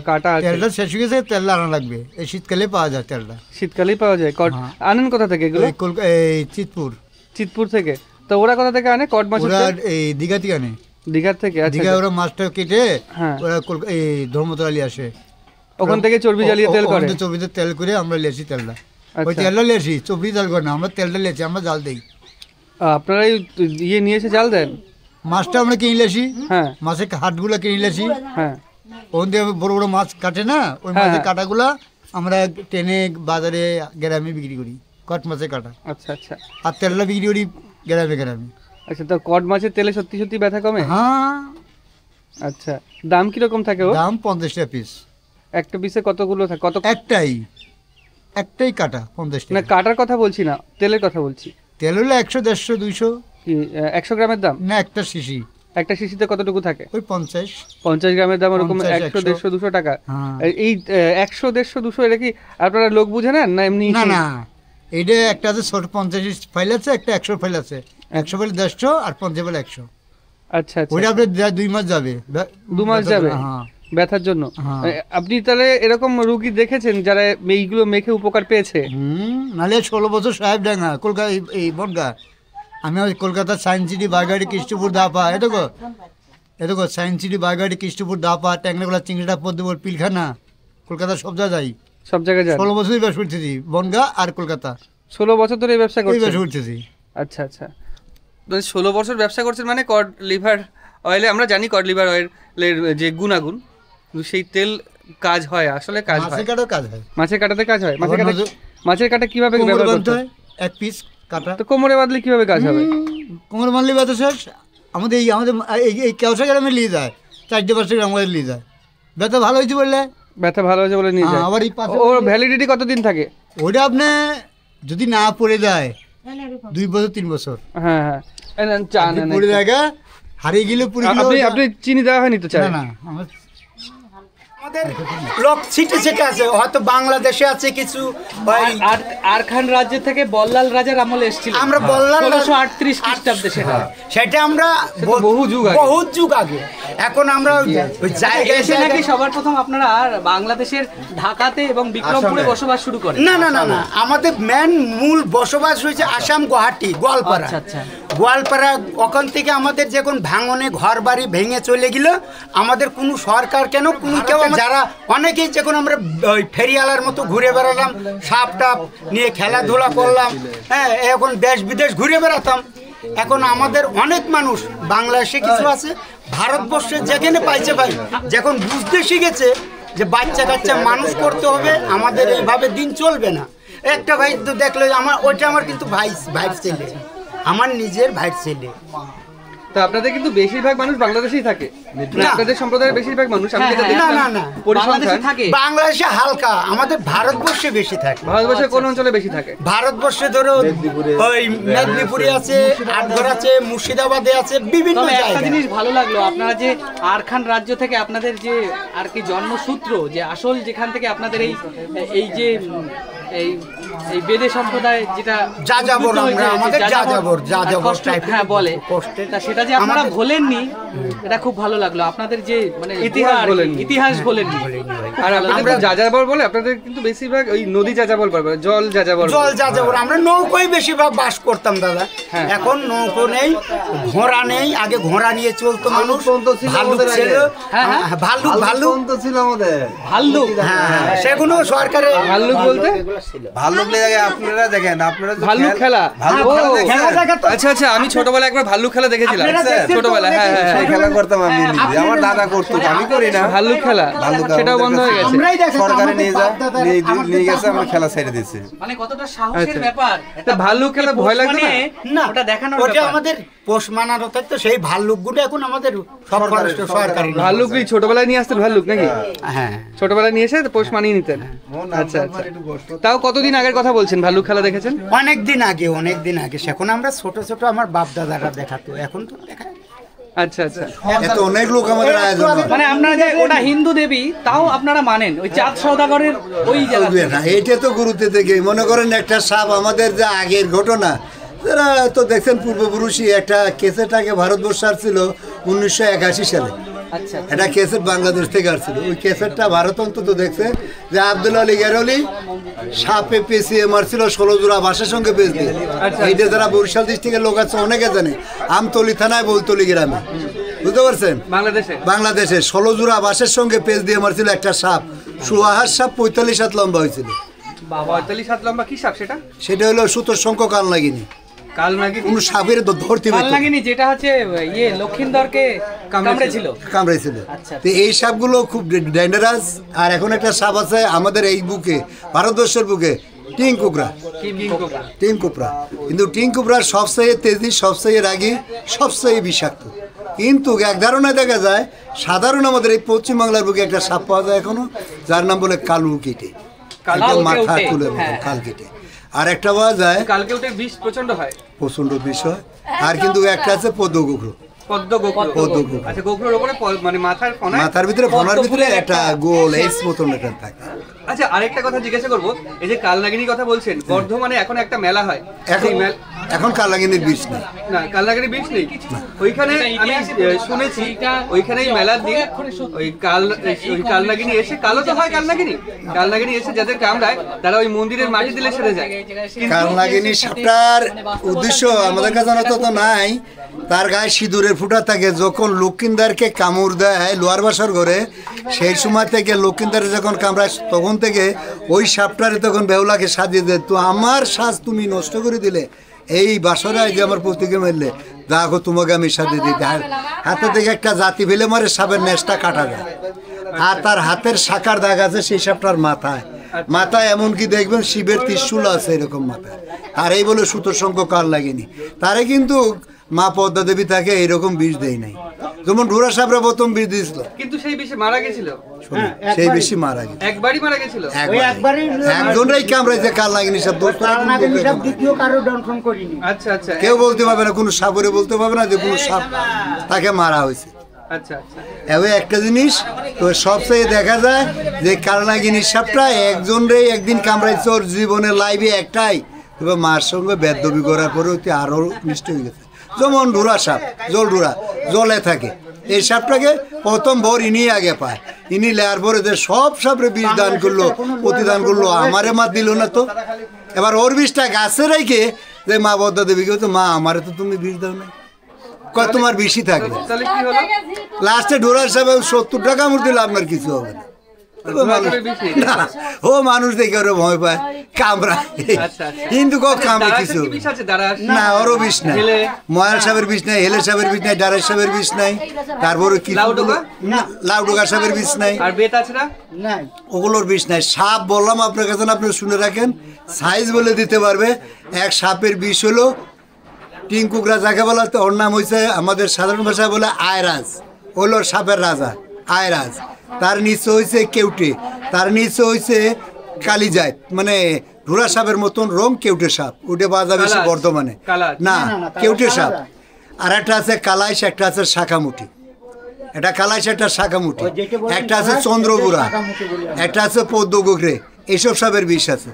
কাটা আছে। তেলটা শেষ হয়ে গেছে, তেল আনা লাগবে। এই শীতকালে পাওয়া যায়, তেলটা শীতকালেই পাওয়া যায়। কড আনেন কোথা থেকে এগুলো? এই চিতপুর থেকে। তো ওরা কোথা থেকে আনে কড মাছ? ওরা এই দীঘা থেকে আনে। দীঘা থেকে? আচ্ছা, দীঘা ওরা মাছটা কেটে ওরা এই ধর্মতলা নিয়ে আসে, ওখান থেকে চর্বি জ্বালিয়ে তেল করে। চর্বিতে তেল করে আমরা লেছি তেলটা। ওই তেলটা লেছি, চর্বি জাল করে না, আমরা তেলটা লেছি, আমরা জাল দিই। আপনারা নিয়ে এসে জাল দেন? মাছটা আমরা কিনে লেছি, মাছের হাটগুলো কিনে লেছি। ওখান থেকে বড় বড় মাছ কাটে না, ওই মাছের কাটাগুলা আমরা টেনে বাজারে গ্রামে বিক্রি করি, কট মাছের কাটা। আচ্ছা আচ্ছা, আর তেলটা বিক্রি করি গ্রামে। আচ্ছা, তো কট মাছের তেলে সত্যি সত্যি ব্যথা কমে? হ্যাঁ। আচ্ছা, দাম কিরকম থাকে? দাম 50 টাকা পিস। একটা পিসে কতগুলো থাকে? একটাই কাটা 50 টাকা। না, কাটার কথা বলছি না, তেলের কথা বলছি। তেল হলো 100, 150, 200। কি 100 গ্রামের দাম? না, একটা শিশিতে কতটুকু থাকে? ওই 50 গ্রামের দাম ওরকম 100, 150, 200 টাকা। এই 100, 150, 200 এটা কি আপনারা লোক বুঝে নেন না এমনি? না, এইটা একটা আছে ছোট 50 ফাইল আছে, একটা 100 ফাইল আছে। 100 ফাইল 150 আর 50 ফাইল 100। আচ্ছা আচ্ছা, ওইটা আপনার 2 মাস যাবে। 2 মাস যাবে ব্যথার জন্য? আপনি তাহলে এরকম রোগী দেখেছেন যারা এইগুলো মেখে উপকার পেয়েছে? নাহলে 16 বছর সাহেবডাঙ্গা, কলকাতা, এই বনগা। আমি কলকাতার science city, বারগাড়ি, Krishnapur, দাপা, এদেরো science city, বারগাড়ি, Krishnapur, দাপা, ট্যাংরাগোলা, চিংড়িটা, পদ্মপুর, পিলখানা, কলকাতা সব জায়গায় যাই। 16 বছরই ব্যবসা করতেছি, বনগা আর কলকাতা। 16 বছর ধরে ব্যবসা করতেছি। আচ্ছা আচ্ছা, 16 বছর ব্যবসা করছেন মানে কড লিভার অয়েলে আমরা জানি কড লিভার অয়েলের যে গুণাগুণ, সেই তেল কাজ হয়, আসলে কাজ হয়। মাছের কাটাতে কাজ হয়। মাছের কাটা কিভাবে ব্যবহার করতে হয়? এক পিস কাটা। তো কোমরে বাঁধলে কিভাবে কাজ হবে? কোমরে বাঁধলে ব্যথা শেষ। আমাদের এই কেওসা গ্রামে নিয়ে যায়, 4-5 গ্রাম করে নিয়ে যায়। ব্যথা ভালো হয়েছে বললে নিয়ে যায়। আবার ওর ভ্যালিডিটি কতদিন থাকে? ওইটা আপনি যদি না পড়ে যায় 2 বছর 3 বছর। হ্যাঁ, পড়ে জায়গা হারিয়ে গেলে পুরো। আপনি চিনি দেওয়া হয়নি তো? চাই না, আমাদের লোক ছিটে ছিটে আছে, হয়তো বাংলাদেশে আছে কিছু। আরখান রাজ্য থেকে বল্লাল রাজার আমলে এসেছিল, আমরা বল্লাল 1638 খ্রিস্টাব্দে সেটা আমরা বহু যুগ আগে। এখন আমরা ওই জায়গায় এসে নাকি সবার প্রথম আপনারা বাংলাদেশের ঢাকাতে এবং বিক্রমপুরে বসবাস শুরু করেন? না না না না, আমাদের মূল বসবাস হয়েছে আসাম, গুয়াহাটি, গোয়ালপাড়া। গোয়ালপাড়া ওখান থেকে আমাদের যখন ভাঙনে ঘর বাড়ি ভেঙে চলে গেল, আমাদের কোনো সরকার কেন কোনো কেউ, যারা অনেকেই যখন আমরা ওই ফেরিয়ালার মতো ঘুরে বেড়ালাম, সাপ টাপ নিয়ে খেলাধুলা করলাম, হ্যাঁ, এখন দেশ বিদেশ ঘুরে বেড়াতাম। এখন আমাদের অনেক মানুষ বাংলাদেশে কিছু আছে, ভারতবর্ষে যেখানে পাইছে ভাই, যখন বুঝতে শিখেছে যে বাচ্চা কাচ্চা মানুষ করতে হবে, আমাদের এইভাবে দিন চলবে না। একটা ভাই তো দেখলো, ওইটা আমার কিন্তু ভাইয়ের ছেলে, আমার নিজের ভাইয়ের ছেলে। তো আপনাদের কিন্তু বেশিরভাগ মানুষ বাংলাদেশেই থাকে, আপনাদের সম্প্রদায়ের বেশিরভাগ মানুষ। আমি যেটা দেখলাম পরিসংখ্যান থাকে বাংলাদেশে হালকা, আমাদের ভারতবর্ষে বেশি থাকে। ভারতবর্ষের কোন অঞ্চলে বেশি থাকে? ভারতবর্ষে ধরো ওই মেদিনীপুরে আছে, আটঘর আছে, মুর্শিদাবাদে আছে, বিভিন্ন জায়গায়। একটা জিনিস ভালো লাগলো, আপনারা যে আরখান রাজ্য থেকে আপনাদের যে আর কি জন্মসূত্র, যে আসল যেখান থেকে আপনাদের এই যে এই বেদে সম্প্রদায় যেটা যাযাবর, আমাদের যাযাবর টাইপ হ্যাঁ বলে, সেটা যে আপনারা ভোলেননি, এটা খুব ভালো লাগলো। আপনাদের যে মানে ইতিহাস বলেননি। আর আমরা যাযাবর বলে, আপনাদের কিন্তু বেশিরভাগ ওই নদী যাযাবর বলে, জল যাযাবর। আমরা নৌকোয় বেশিরভাগ বাস করতাম দাদা। এখন নৌকো নেই, ঘোড়া নেই। আগে ঘোড়া নিয়ে চলতো মানুষ, ভাল্লুক ছিল, ভাল্লুক ছিল আমাদের, ভাল্লুক। হ্যাঁ, সেগুলো সরকারের ভাল্লুক বলতে ভাল্লুক লেগে আপনারা দেখেন, আপনারা ভাল্লুক খেলা। আচ্ছা আচ্ছা, আমি ছোটবেলায় একবার ভাল্লুক খেলা দেখেছিলাম ছোটবেলায়। হ্যাঁ হ্যাঁ, খেলা করতাম আমি, আমার দাদা করতো, আমি করি না। ভাল্লুক খেলা সেটাও বন্ধ হয়ে গেছে, সরকারে নিয়ে গেছে, আমরা খেলা ছেড়ে দিয়েছি। মানে কতটা সাহসের ব্যাপার। ভাল্লুক খেলা ভয় লাগে না? ওটা দেখানোর ব্যাপার। ওটা আমাদের পোষ মানানো থাকতো, সেই ভাল্লুকগুলো এখন আমাদের সব সরকারি। ভাল্লুক ছোটবেলায় নিয়ে আসতেন ভাল্লুক নাকি? হ্যাঁ, ছোটবেলায় নিয়ে এসে পোষ মানিয়ে নিতেন। আচ্ছা আচ্ছা, তাও কতদিন আগের কথা বলছেন ভাল্লুক খেলা দেখেছেন? অনেক দিন আগে। সেখন আমরা ছোট ছোট, আমার বাপ দাদারা দেখাতো, এখন তো দেখা। আচ্ছা আচ্ছা, এত অনেক লোক আমাদের আয়োজন। মানে আপনারা যে ওটা হিন্দু দেবী, তাও আপনারা মানেন ওই চাঁদ সওদাগরের ওই জায়গা? এটা তো গুরুত্ব থেকে মনে করেন একটা সাপ, আমাদের যে আগের ঘটনা, যারা তো দেখছেন পূর্বপুরুষই একটা কেসেটাকে ভারতবর্ষ আসছিল 1981 সালে। এটা কেসেট বাংলাদেশ থেকে আসছিল। ওই কেসেটটা ভারত অন্তত দেখছে যে আব্দুল আলী গেরলি সাপে পেঁচিয়ে মারছিল 16 জোড়া বাসের সঙ্গে পেঁচ দিয়ে। এইটা যারা বরিশাল ডিস্ট্রিক্টের লোক আছে অনেকে জানে, আমতলি থানায় বলতলি গ্রামে, বুঝতে পারছেন? বাংলাদেশে 16 জোড়া বাসের সঙ্গে পেঁচ দিয়ে মারছিল একটা সাপ, সুয়াহার সাপ 45 হাত লম্বা হয়েছিল। 45 হাত লম্বা কি সাপ সেটা? সেটা হলো সুতোর শঙ্খ কালনাগিনী। কোন সাপের ধরতে কালনাগিনী, যেটা হচ্ছে লক্ষিন্দরকে কামড়েছিল। তো এই সাপগুলো খুব ডেঞ্জারাস। আর এখন একটা সাপ আছে আমাদের এই বুকে, ভারতবর্ষের বুকে, টিং কোবরা। কিন্তু টিং কোবরা সবচেয়ে তেজি, সবচেয়ে রাগী, সবচেয়ে বিষাক্ত। কিন্তু এক ধারণা দেখা যায়, সাধারণ আমাদের এই পশ্চিমবাংলার বুকে একটা সাপ পাওয়া যায় এখনো, যার নাম বলে কালু কেটে, মাথা তুলে কাল কেটে। আর একটা পাওয়া যায় কালকেউটের বিষ প্রচন্ড বিষ হয়। আর কিন্তু একটা আছে পদ্মগোঘ্র। আচ্ছা, গোঘ্রর উপরে মানে মাথার ভিতরে ফোনার ভিতরে একটা গোল এইস মতন একটা থাকে। আচ্ছা, আরেকটা কথা জিজ্ঞাসা করবো, এই যে কালনাগিনীর কথা বলছেন, বর্ধমানে এখন একটা মেলা হয়, এখন কালনাগিনীর বিষ নেই। না, কালনাগিনীর বিষ নেই ওইখানে। আমি শুনেছি ওইখানেই মেলার দিন ওই কালনাগিনী এসে, কালো তো হয় কালনাগিনী এসে যাদের কামড়ায় তারা ওই মন্দিরের মাটি দিলে সেরে যায়। কালনাগিনী সাপটার উদ্দেশ্য আমাদের কাছে তো নাই, তার গায়ে সিঁদুরের ফুটা থাকে। যখন লক্ষ্মীন্দারকে কামড় দেয় লোয়ার বাসর ঘরে, সেই সময় থেকে লক্ষ্মীন্দারে যখন কামড়ায়, তখন থেকে ওই সাপটারে তখন বেহুলাকে সাজিয়ে দেয়। তো আমার সাজ তুমি নষ্ট করে দিলে, এই বাসরায় যে আমার প্রতীকে মারলে, দেখো তোমাকে আমি সাজিয়ে দিতে। হাতে থেকে একটা জাতি ফেলে মারে, সাপের নেশটা কাটা যায়। আর তার হাতের শাখার দাগ আছে সেই সাপটার মাথায় এমনকি দেখবেন শিবের ত্রিশূল আছে এরকম মাথায়। আর এই বলে সুতোর শঙ্খ কাল লাগেনি তারে, কিন্তু মা পদ্মা দেবী তাকে এইরকম বিষ দেয় নাই। যেমন ডোরা সাপরা প্রথম বিষ দিয়েছিল, কিন্তু সেই বিষে মারা গেছিল। সেই বেশি মারা গেছে, একবারই মারা গেছিল। একজনই কামড়াইছে কাল লাগেনি সাপ, আচ্ছা আচ্ছা, কেউ বলতে পারবে না, কোনো সাপরে বলতে পারবে না যে কোনো সাপ তাকে মারা হয়েছে। আচ্ছা আচ্ছা এবার একটা জিনিস তো সবচেয়ে দেখা যায় যে কালনাগিনীর সাপটা একজনরে একদিন কামড়াইছে ওর জীবনের লাইফে একটাই, তবে মার সঙ্গে বেদবি করার পরে ওতে আরও মিষ্ট হয়ে গেছে। যেমন ঢোরা সাপ, জল ঢোরা, জলে থাকে, এই সাপটাকে প্রথম ভোর ইনি আগে পায়, ইনি লেয়ার পরে যে সব সাপরে বিষ দান করলো, প্রতিদান করলো, আমারে মা দিল না তো। এবার ওর বিষটা গাছে রেখে যে মা বদ্দা দেবী কেউ তো মা আমারে তো তুমি বিষ দাও না, কয় তোমার বেশি থাকবে। লাস্টে ঢোরার সাহেব 70 টাকা মূর্তি আপনার কিছু হবে না। ও মানুষ দেখে ওরা ভয় পায়, কামড়া, কিন্তু কামড়ে কিছু না, ওরও বিষ নাই, ময়াল সাহেবের বিষ নাই, হেলে সাহেবের বিষ নাই, ডারের সাহেবের বিষ নাই, তারপরে কি লাউডোগা সাহেবের বিষ নাই, ওগুলোর বিষ নাই। সাপ বললাম আপনার কাছে, আপনি শুনে রাখেন, সাইজ বলে দিতে পারবে। এক সাপের বিষ হলো টিঙ্কুকরা যাকে বলা, ওর নাম হয়েছে আমাদের সাধারণ ভাষায় বলে আয়রাজ, হলো সাপের রাজা আয়রাজ। তার নিচে হয়েছে কেউটে, তার নিচে হয়েছে কালিজাত, মানে ঢোরা সাপের মতন রং কেউটে সাপ, ওটা বাজা বেশি বর্ধমানে না, কেউটে সাপ। আর একটা আছে কালাইশ, একটা আছে শাখামুঠি, এটা কালাইশ, একটা শাখামুঠি, একটা আছে চন্দ্রগুড়া, একটা আছে পদ্মগোগরে, এইসব সাপের বিষ আছে।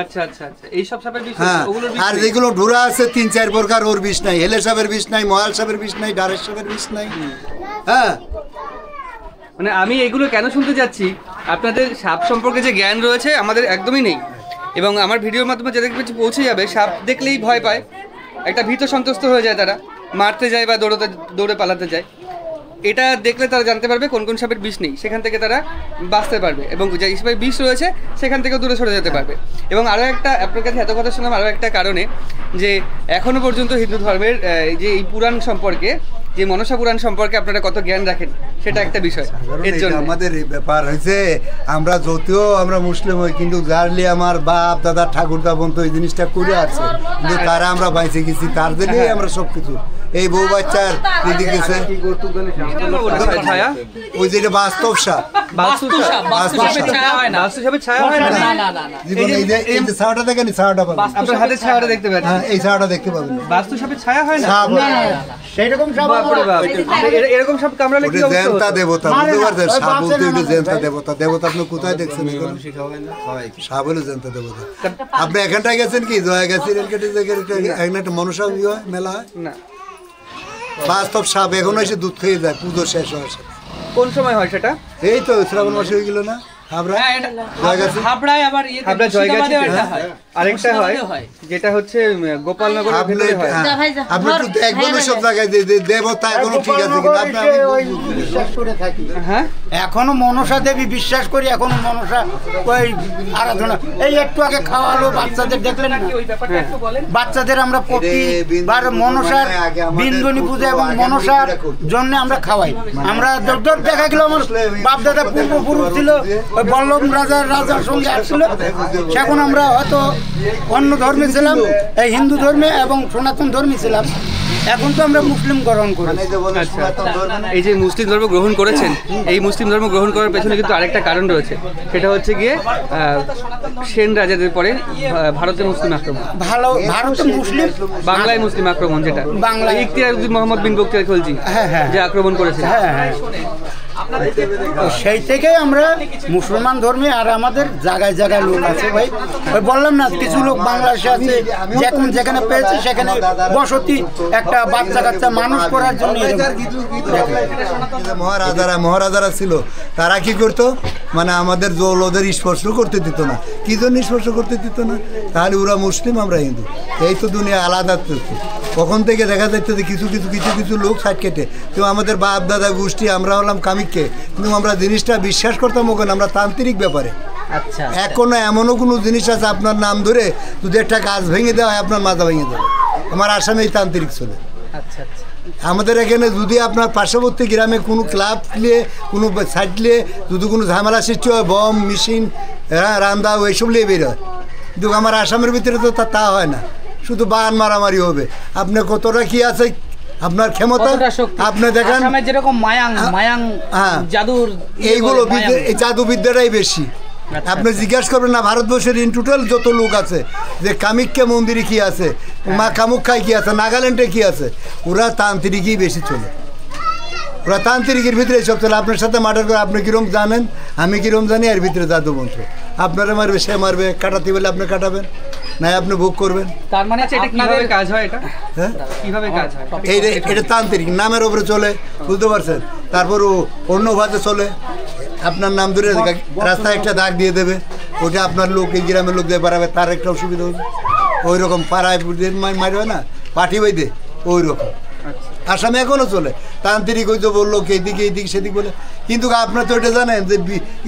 আচ্ছা আচ্ছা আচ্ছা, এই সব সাপের বিষ। হ্যাঁ, আর যেগুলো ঢোরা আছে 3-4 প্রকার, ওর বিষ নাই, হেলে সাপের বিষ নাই, ময়াল সাপের বিষ নাই, ডারের সাপের বিষ নাই। হ্যাঁ, মানে আমি এগুলো কেন শুনতে যাচ্ছি, আপনাদের সাপ সম্পর্কে যে জ্ঞান রয়েছে আমাদের একদমই নেই, এবং আমার ভিডিওর মাধ্যমে যাদের কাছে পৌঁছে যাবে, সাপ দেখলেই ভয় পায়, একটা ভীত সন্ত্রস্ত হয়ে যায়, তারা মারতে যায় বা দৌড়ে পালাতে যায়। এটা দেখলে তারা জানতে পারবে কোন কোন সাপের বিষ নেই, সেখান থেকে তারা বাঁচতে পারবে, এবং যে সাপের বিষ রয়েছে সেখান থেকেও দূরে সরে যেতে পারবে। এবং আরও একটা, আপনার কাছে এত কথা শুনলাম আরও একটা কারণে, যে এখনও পর্যন্ত হিন্দু ধর্মের যে এই পুরাণ সম্পর্কে, যে মনসা পুরাণ সম্পর্কে আপনারা কত জ্ঞান রাখেন, সেটা একটা বিষয়। এর জন্য আমাদের এই ব্যাপার হয়েছে, আমরা যদিও আমরা মুসলিম হই, কিন্তু যারলি আমার বাপ দাদা ঠাকুরদা পর্যন্ত এই জিনিসটা করে আছে, কিন্তু তারা আমরা বাইসে গেছি, তার জন্যই আমরা সব কিছু। এই বউ বাচ্চার দিদি গেছে ওই যেটা বাস্তব সাপ, ছায়াটা দেখেন, ছায়াটা পাবেন, আপনার হাতের ছায়াটা দেখতে পাবেন, এই ছায়াটা দেখতে পাবেন। বাস্তু সাপের ছায়া হয় না, সেইরকম এরকম সব কামড়ালে কি অবস্থা? জেন্তা দেবতা, বুঝতে পারছেন, সাপ বলতে একটু জেন্তা দেবতা। দেবতা আপনি কোথায় দেখছেন? সাপ হলো জেন্তা দেবতা। আপনি এখানটায় গেছেন কি জয়া গেছেন, একটা মনসা মেলা হয় না, বাস্তব সাপ এখন এসে দুধ খেয়ে যায়, পুজো শেষ হওয়ার সাথে। কোন সময় হয় সেটা? এই তো শ্রাবণ মাসে হয়ে গেল না, আরেকটা হয় যেটা হচ্ছে গোপালনগর, সব জায়গায় দেবতা এখনো ঠিক আছে, এখনো মনসা দেবী বিশ্বাস করি, এখনো মনসা ওই আরাধনা। এই একটু আগে খাওয়ালো বাচ্চাদের, দেখলেন না? বাচ্চাদের আমরা প্রতিবার মনসার বিন্দনী পূজা এবং মনসার জন্য আমরা খাওয়াই। আমরা দেখা গেল আমার বাপ দাদা পূর্বপুরুষ ছিল, ওই বল্লভ রাজার সঙ্গে আসছিল, সেখন আমরা হয়তো অন্য ধর্মে ছিলাম, এই হিন্দু ধর্মে এবং সনাতন ধর্মে ছিলাম, এখন তো আমরা মুসলিম গ্রহণ করি। এই যে মুসলিম ধর্ম গ্রহণ করেছেন, এই মুসলিম ধর্ম গ্রহণ করার পেছনে কিন্তু আরেকটা কারণ রয়েছে, সেটা হচ্ছে গিয়ে সেন রাজাদের পরে ভারতে মুসলিম আক্রমণ, ভারতে মুসলিম, বাংলায় মুসলিম আক্রমণ, যেটা বাংলায় ইখতিয়ার মোহাম্মদ বিন বখতিয়ার খলজি যে আক্রমণ করেছে, সেই থেকে আমরা মুসলমান ধর্মে। আর আমাদের জায়গায় জায়গায় লোক আছে ভাই, ওই বললাম না, কিছু লোক বাংলাদেশে আছে, যখন যেখানে পেয়েছে সেখানে বসতি, একটা বাচ্চা কাচ্চা মানুষ করার জন্য। মহারাজারা ছিল, তারা কি করতো, মানে আমাদের জল ওদের স্পর্শ করতে দিত না। কি জন্য স্পর্শ করতে দিত না? তাহলে ওরা মুসলিম, আমরা হিন্দু, এই তো দুনিয়া আলাদা। কখন থেকে দেখা যাচ্ছে যে কিছু কিছু কিছু কিছু লোক সাইড কেটে, তো আমাদের বাপ দাদা গোষ্ঠী আমরা হলাম কামিককে, কিন্তু আমরা জিনিসটা বিশ্বাস করতাম ওখানে আমরা তান্ত্রিক ব্যাপারে। আচ্ছা, এখনো এমনও কোনো জিনিস আছে আপনার নাম ধরে যদি একটা গাছ ভেঙে দেওয়া হয়, আপনার মাথা ভেঙে দেবে। আমার আসামেই তান্ত্রিক চলে। আচ্ছা আচ্ছা, আমাদের এখানে যদি আপনার পার্শ্ববর্তী গ্রামে কোনো ক্লাব নিয়ে, কোনো সাইড নিয়ে যদি কোনো ঝামেলা সৃষ্টি হয়, বম মেশিন রান্দা ওইসব নিয়ে বের হয়, কিন্তু আমার আসামের ভিতরে তো তা হয় না, শুধু বান মারামারি হবে। আপনার কতটা কি আছে আপনার ক্ষমতা, আপনি দেখেন যেরকম মায়াং জাদুর, এইগুলো এই জাদুবিদ্যাটাই বেশি। আপনি জিজ্ঞাসা করবেন না ভারতবর্ষের ইন টোটাল যত লোক আছে, যে কামাখ্যা মন্দিরে কি আছে, মা কামাখ্যায় কি আছে, নাগাল্যান্ডে কি আছে, ওরা তান্ত্রিকই বেশি চলে। ওরা তান্ত্রিকের ভিতরে সব চলে। আপনার সাথে মার্ডার করে আপনি কিরম জানেন, আমি কিরম জানি, এর ভিতরে জাদু মন্ত্র। আপনারা মারবে, সে মারবে, কাটাতে বলে আপনি কাটাবেন, নাই আপনি ভোগ করবেন। তার মানে এটা কিভাবে কাজ হয়, এটা হ্যাঁ কিভাবে কাজ হয়? এটা তান্ত্রিক নামের উপরে চলে, বুঝতে পারছেন? তারপর অন্য ভাষা চলে। আপনার নাম ধরে রাস্তায় একটা দাগ দিয়ে দেবে, ওটা আপনার লোক, এই গ্রামের লোক দিয়ে বাড়াবে, তার একটা অসুবিধা হবে। ওই রকম পাড়ায় মারবে না, পাঠি বাইদে, ওই রকম। আসামে এখনো চলে। তান্ত্রিক ওই তো বললো এইদিকে এইদিকে সেদিক বলে, কিন্তু আপনার তো এটা জানেন যে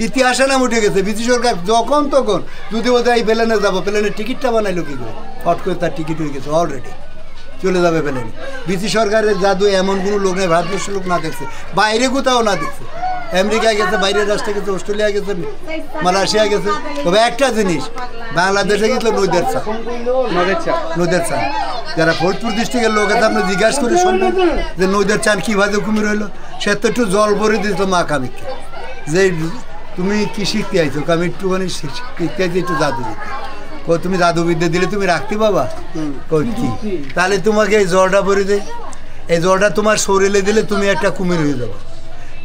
ইতিহাসে নাম উঠে গেছে। ব্রিটিশ সরকার যখন তখন যদি বলতে এই প্লেনে যাবো, প্লেনের টিকিটটা বানাইলো কী করে? ফট করে তার টিকিট হয়ে গেছে, অলরেডি চলে যাবে প্লেনে। ব্রিটিশ সরকারের জাদু এমন কোনো লোক নেই ভারতবর্ষের লোক না দেখছে, বাইরে কোথাও না দেখছে। আমেরিকায় গেছে, বাইরের রাষ্ট্রে গেছে, অস্ট্রেলিয়া গেছে, মালয়েশিয়া গেছে। তবে একটা জিনিস, বাংলাদেশে গেছিল নদের চান। যারা ফরিদপুর ডিস্ট্রিক্টের লোক আছে, আপনি জিজ্ঞাসা করে শুনবেন যে নদের চান কীভাবে কুমির হইলো। সে তো একটু জল ভরে দিত মা কামিকে, যে তুমি কি শিখতে আইছো? আমি একটুখানি শিখতে আইছি, একটু জাদু দিতে। তুমি জাদুবিদ্যা দিলে তুমি রাখতে পাবা? কি তাহলে তোমাকে এই জলটা ভরে দেয়, এই জলটা তোমার শরীরে দিলে তুমি একটা কুমির হয়ে যাবে।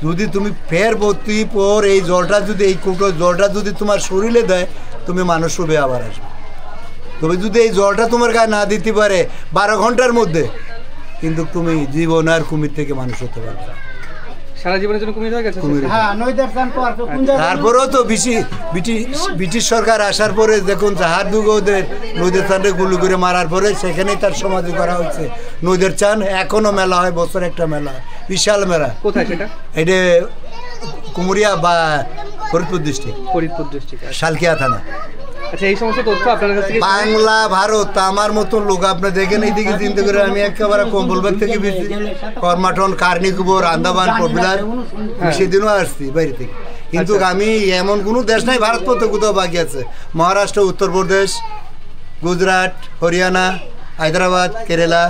যদি তুমি ফের ভর্তি পর এই জলটা যদি, এই কৌটো জলটা যদি তোমার শরীরে দেয়, তুমি মানুষ রূপে আবার আসবে। তবে যদি এই জলটা তোমার গায়ে না দিতে পারে 12 ঘন্টার মধ্যে, কিন্তু তুমি জীবন আর কুমির থেকে মানুষ হতে পারবে। সারা জীবনের জন্য কুমির হয়ে গেছে। তারপরেও তো ব্রিটিশ সরকার আসার পরে দেখুন জাহাজ দুগোদের নদীর চানটা গুলি করে মারার পরে সেখানেই তার সমাধি করা হচ্ছে। নদীর চান এখনো মেলা হয়, বছর একটা মেলা, বিশাল মেলা। কোথায় সেটা? এটা কুমুরিয়া বা ফরিদপুর ডিস্ট্রিক্ট, সালকিয়া থানা। আচ্ছা, এই সমস্ত তথ্য আপনার কাছ থেকে বাংলা ভারত আমার মতো লোক আপনি দেখেন, এইদিকে চিন্তা করে আমি একেবারে কম্বলবাগ থেকে বেশি কর্মাটন, কার্নিকুবর, আন্দামান, পটবিলার সেদিনও আসছি বাইরে থেকে। কিন্তু আমি এমন কোনো দেশ নাই ভারত পথে কোথাও বাকি আছে। মহারাষ্ট্র, উত্তরপ্রদেশ, গুজরাট, হরিয়ানা, হায়দ্রাবাদ, কেরালা।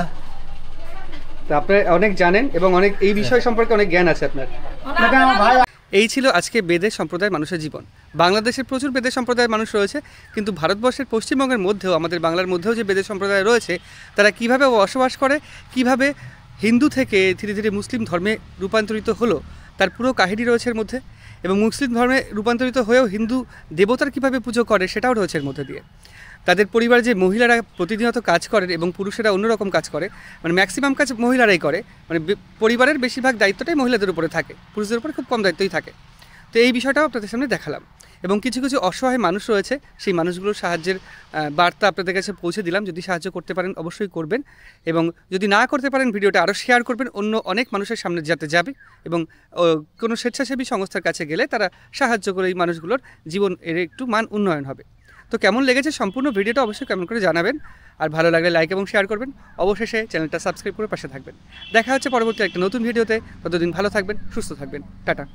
আপনি অনেক জানেন এবং অনেক এই বিষয় সম্পর্কে অনেক জ্ঞান আছে আপনার। এই ছিল আজকে বেদে সম্প্রদায়ের মানুষের জীবন। বাংলাদেশের প্রচুর বেদে সম্প্রদায়ের মানুষ রয়েছে, কিন্তু ভারতবর্ষের পশ্চিমবঙ্গের মধ্যেও, আমাদের বাংলার মধ্যেও যে বেদে সম্প্রদায় রয়েছে, তারা কিভাবে বসবাস করে, কিভাবে হিন্দু থেকে ধীরে ধীরে মুসলিম ধর্মে রূপান্তরিত হলো, তার পুরো কাহিনী রয়েছে এর মধ্যে। এবং মুসলিম ধর্মে রূপান্তরিত হয়েও হিন্দু দেবতার কিভাবে পুজো করে সেটাও রয়েছে এর মধ্যে দিয়ে। তাদের পরিবারে যে মহিলারা প্রতিনিয়ত কাজ করেন এবং পুরুষেরা অন্যরকম কাজ করে, মানে ম্যাক্সিমাম কাজ মহিলারাই করে, মানে পরিবারের বেশিরভাগ দায়িত্বটাই মহিলাদের উপরে থাকে, পুরুষদের উপরে খুব কম দায়িত্বই থাকে। তো এই বিষয়টাও আপনাদের সামনে দেখালাম এবং কিছু কিছু অসহায় মানুষ রয়েছে, সেই মানুষগুলোর সাহায্যের বার্তা আপনাদের কাছে পৌঁছে দিলাম। যদি সাহায্য করতে পারেন অবশ্যই করবেন, এবং যদি না করতে পারেন ভিডিওটা আরও শেয়ার করবেন, অন্য অনেক মানুষের সামনে যাতে যাবে এবং কোনো স্বেচ্ছাসেবী সংস্থার কাছে গেলে তারা সাহায্য করে এই মানুষগুলোর জীবন এর একটু মান উন্নয়ন হবে। তো কেমন লেগেছে সম্পূর্ণ ভিডিওটা অবশ্যই কমেন্ট করে জানাবেন, আর ভালো লাগলে লাইক এবং শেয়ার করবেন। অবশেষে চ্যানেলটা সাবস্ক্রাইব করে পাশে থাকবেন। দেখা হচ্ছে পরবর্তী একটা নতুন ভিডিওতে। ততদিন ভালো থাকবেন, সুস্থ থাকবেন। টাটা।